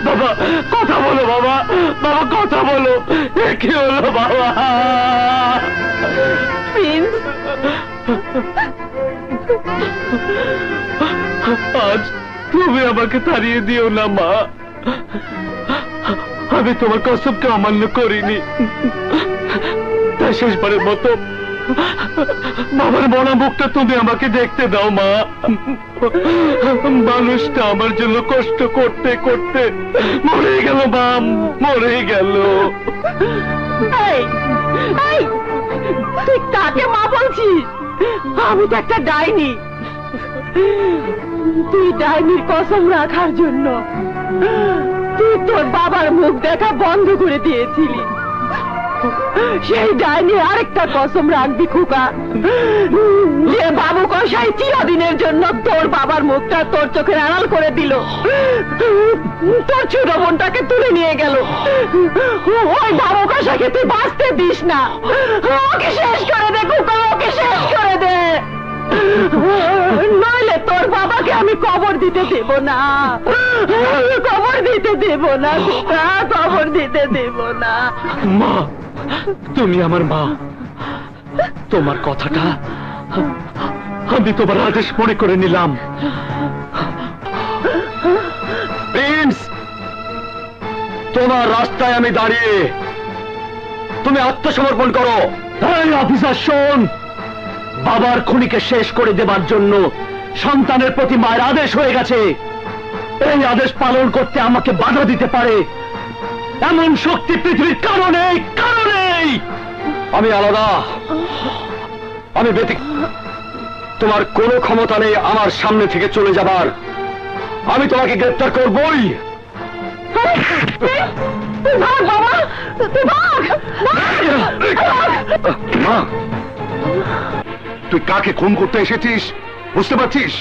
বাবা কথা বলো, বাবা বাবা কথা বলো, কি হলো বাবা? আজ তুমি আমাকে তাড়িয়ে দিও না মা, আমি তোমার কসমকে অমান্য করিনি, তাই শেষবারের মতো বাবার মরা মুখটা তুমি আমাকে দেখতে দাও মা। মানুষটা আমার জন্য কষ্ট করতে করতে মরে গেল মা, মরে গেল। তুই কাকে মা বলছিস? আমি তো একটা ডাইনি। তুই ডাইনির কসম রাখার জন্য তুই তোর বাবার মুখ দেখা বন্ধ করে দিয়েছিলি। সেই ডাইনি আরেকটা কসম রাখবি খোকা, যে বাবু কসাই চিরদিনের জন্য তোর বাবার মুখটা তোর চোখের আড়াল করে দিল, তোর ছোট বোনটাকে তুলে নিয়ে গেল। ওই বাবু কসাইকে তুই বাঁচতে দিস না, ওকে শেষ করে দে খোকা, ওকে শেষ করে দে, নইলে তোর বাবাকে আমি কবর দিতে দেব না, কবর দিতে দেব না খোকা, কবর দিতে দেব না। মা তুমি আমার মা, তোমার কথাটা আমি তোমার আদেশ মনে করে নিলাম। প্রিন্স, তোমার রাস্তায় আমি দাঁড়িয়ে, তুমি আত্মসমর্পণ করো। এই অফিসার শোন, বাবার খুনিকে শেষ করে দেবার জন্য সন্তানের প্রতি মায়ের আদেশ হয়ে গেছে। এই আদেশ পালন করতে আমাকে বাধা দিতে পারে এমন শক্তি পৃথিবীর কারণেই কারণেই আমি আলাদা, আমি ব্যতিক্রম। তোমার কোনো ক্ষমতা নেই আমার সামনে থেকে চলে যাবার, আমি তোমাকে গ্রেফতার করবই। মা, তুই কাকে খুন করতে এসেছিস বুঝতে পারছিস?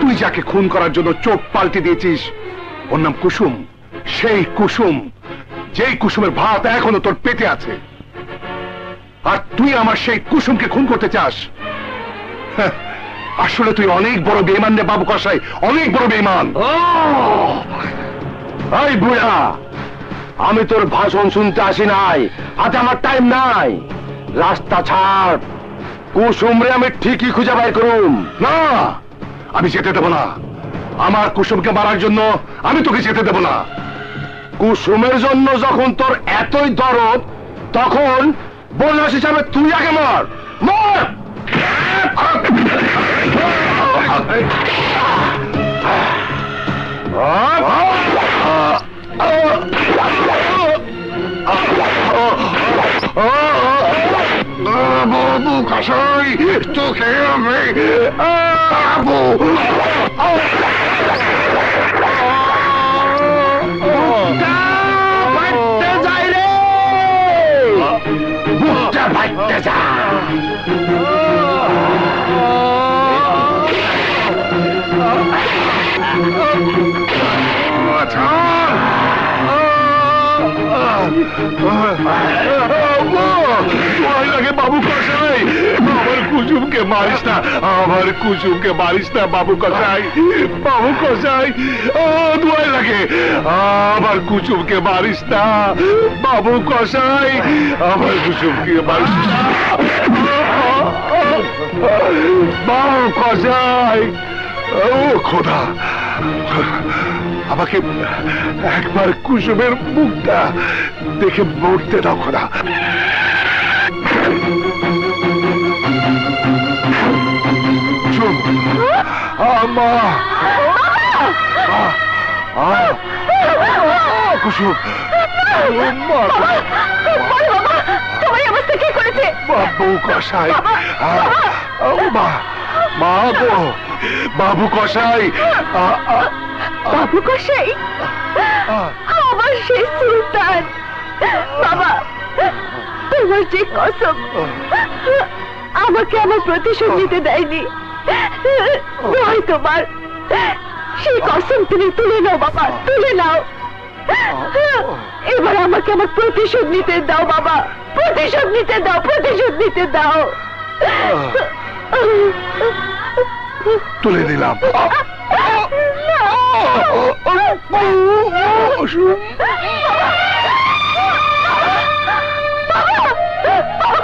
তুই যাকে খুন করার জন্য চোখ পাল্টে দিয়েছিস ওর নাম কুসুম, সেই কুসুম যেই কুসুমের ভাত এখনো তোর পেটে আছে, আর তুই আমার সেই কুসুমকে খুন করতে চাস। আসলে তুই অনেক বড় বেঈমান রে বাবু কসাই, অনেক বড় বেঈমান। এই বুড়া, আমি তোর ভাষণ শুনতে আসি নাই, আজ আমার টাইম নাই, রাস্তা ছাড়। কুসুমরে আমি ঠিকই খুঁজে বাইর করুম। না, আমি যেতে দেব না, আমার কুসুমকে মারার জন্য আমি তোকে যেতে দেব না। কুসুমের জন্য যখন তোর এতই দরদ, তখন বোনাস হিসাবে তুই আগে মর, মর। বাবু কসাই, তোকে আমি যাই রে, বুকটা ভাইতে যা। বাবু কসাই, আমার কুসুম কুসুমকে মারিস না, আমার কুসুমকে মারিস না বাবু কসাই, বাবু কসাই, ও দোয়াই লাগে, আমার কুসুমকে মারিস না বাবু কসাই, আমার কুসুমকে মারিস না বাবু কসাই। ও খোদা, আমাকে একবার কুসুমের মুখটা দেখে মরতে দাও খোদা। কুসুম, তোমার অবস্থা কি করেছে? বাবু কসাই, মা গো, বাবু কসাই, বাবু কসাই, আমার সেই সুলতান। বাবা, তোমার যে কসম, আমাকে আমার প্রতিশোধ নিতে দেয়নি, নয় তোমার, সেই কসম তুমি তুলে নাও বাবা, তুলে নাও। এবার আমাকে আমার প্রতিশোধ নিতে দাও বাবা, প্রতিশোধ নিতে দাও, প্রতিশোধ নিতে দাও। তুলে দিলাম।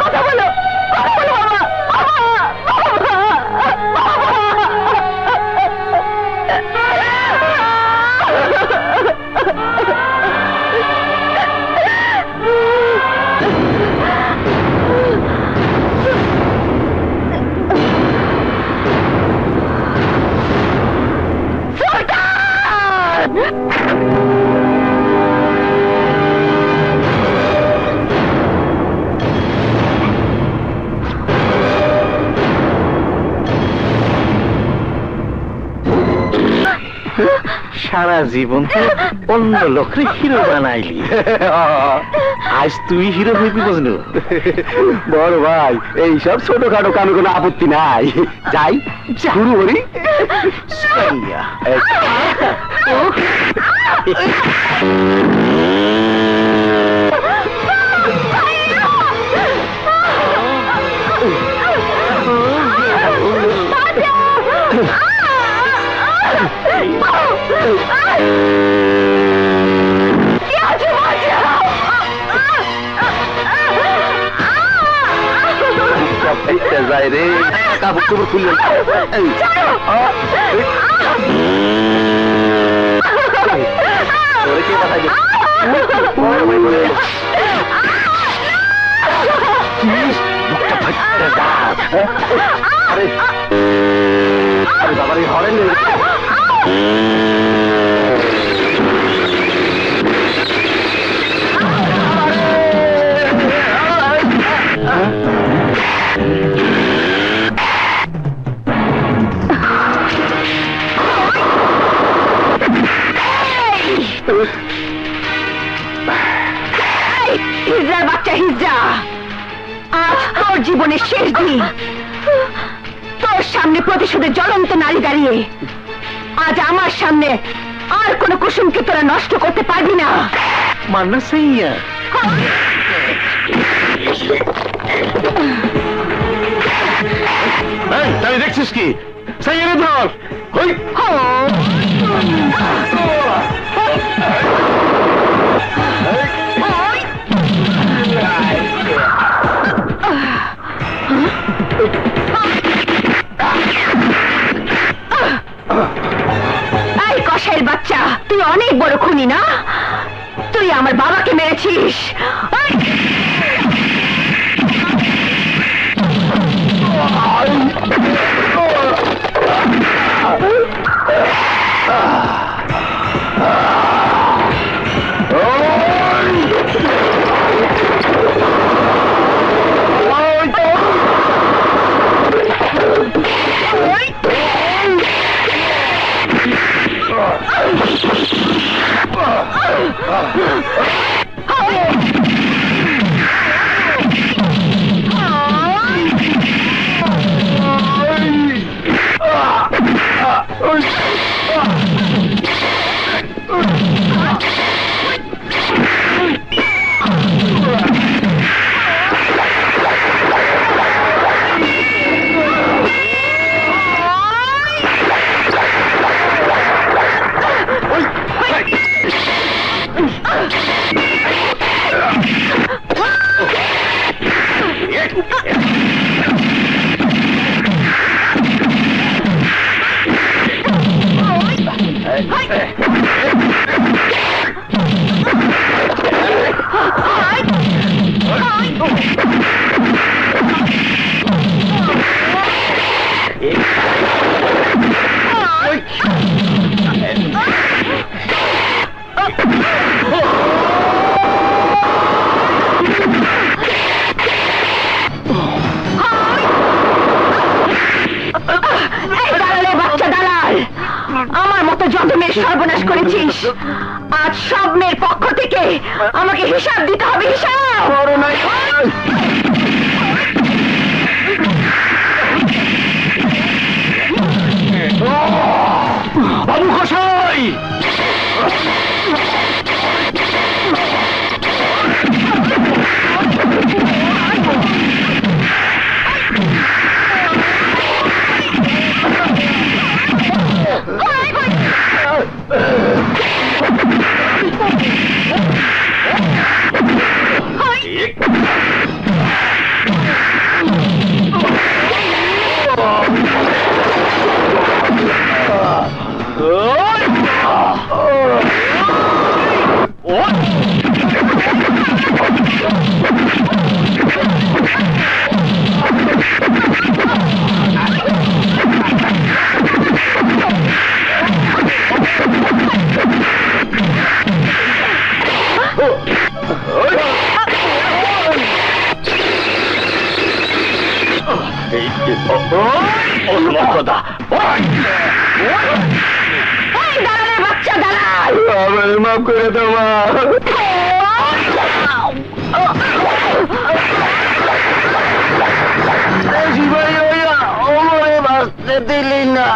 কথা বলো, কথা বলো বাবা। সারা জীবন তো অন্য লোকের হিরো বানাইলি, আজ তুই হিরো হইবি বুঝলো? বড় ভাই, এইসব ছোটখাটো কামে কোনো আপত্তি নাই, যাই শুরু করি। যাই রে, কাপড় চোপড় খুললেন, কে পাঠাই বাবার হরেন হিজড়ার বাচ্চা, হিজড়া, আজ তোর জীবনের শেষ দিন। তোর সামনে প্রতিশোধের জ্বলন্ত নারী দাঁড়িয়ে, আজ আমার সামনে আর কোন কুসুমকে তোরা নষ্ট করতে পারবি না। মান্না সাইয়া, তাই দেখছিস কি? সাইয়ারে ধর। এই কসাইয়ের বাচ্চা, তুই অনেক বড় খুনি না? তুই আমার বাবাকে মেরেছিস। আমার মতো যত মেয়ের সর্বনাশ করেছিস, আজ সব মেয়ের পক্ষ থেকে আমাকে হিসাব দিতে হবে, হিসাব। বাবু কসাই, বাচ্চা দালাল, মাফ করে দাও মা। ওমরে বাঁচতে দিলি না।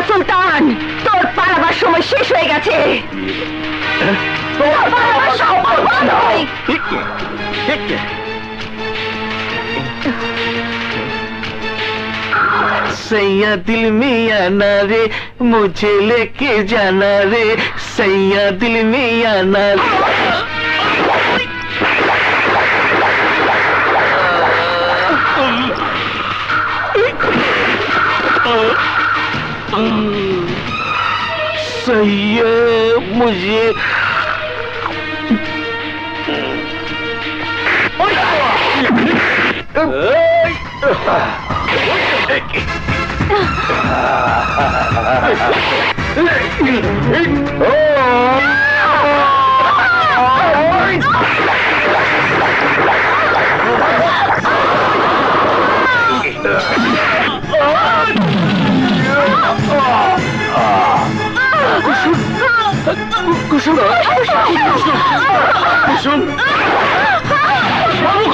সুলতান, তোর পালাবার সময় শেষ হয়ে গেছে। सैया दिल में आना रे, मुझे लेके जाना रे, सैया दिल में आना रे। सैया मुझे कुसुम कुसुम बाबू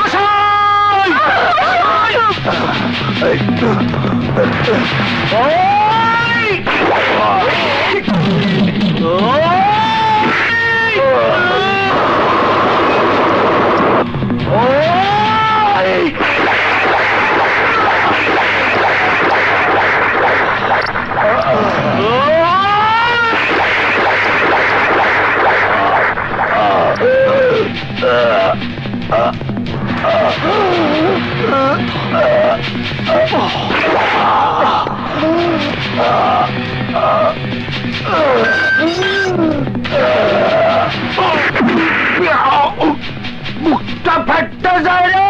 মুখটা ফাটতে যায় রে,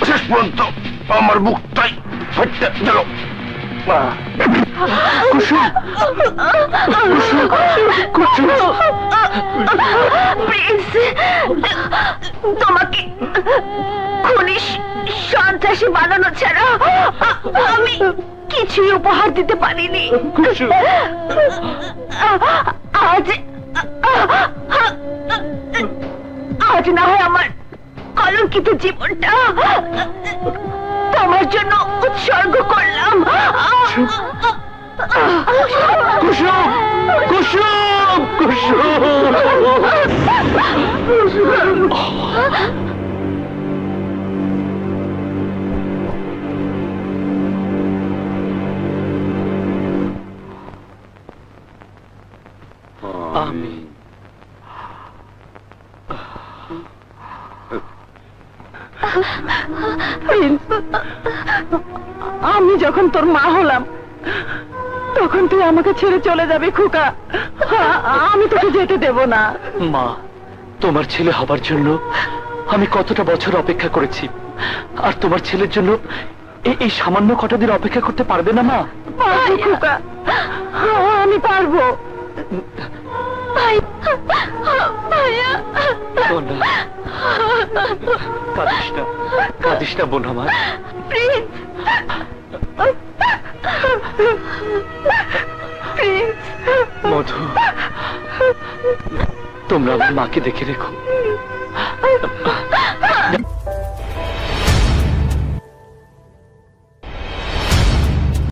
শেষ পর্যন্ত আমার মুখটাই ফাটতে গেল। কুসুম কুসুম প্রিন্স, তোমাকে খুনি সন্ত্রাসী বানানো ছাড়া আমি কিছুই উপহার দিতে পারিনি। আজ আজ না হয় আমার কলঙ্কিত জীবনটা তোমার জন্য উৎসর্গ করলাম। কুসুম কুসুম কুসুম আমিন। প্রিন্স, আমি যখন তোর মা হলাম তখন তুই আমাকে ছেড়ে চলে যাবে খোকা। আমি তোকে যেতে দেব না। মা, তোমার ছেলে হবার জন্য আমি কতটা বছর অপেক্ষা করেছি, আর তোমার ছেলের জন্য এই সামান্য কটা দিন অপেক্ষা করতে পারবে না মা? পারবো খোকা, আমি পারবো। কাঁদিস না, কাঁদিস না বোন আমার। মধু, তোমরা আমার মাকে দেখে রেখো।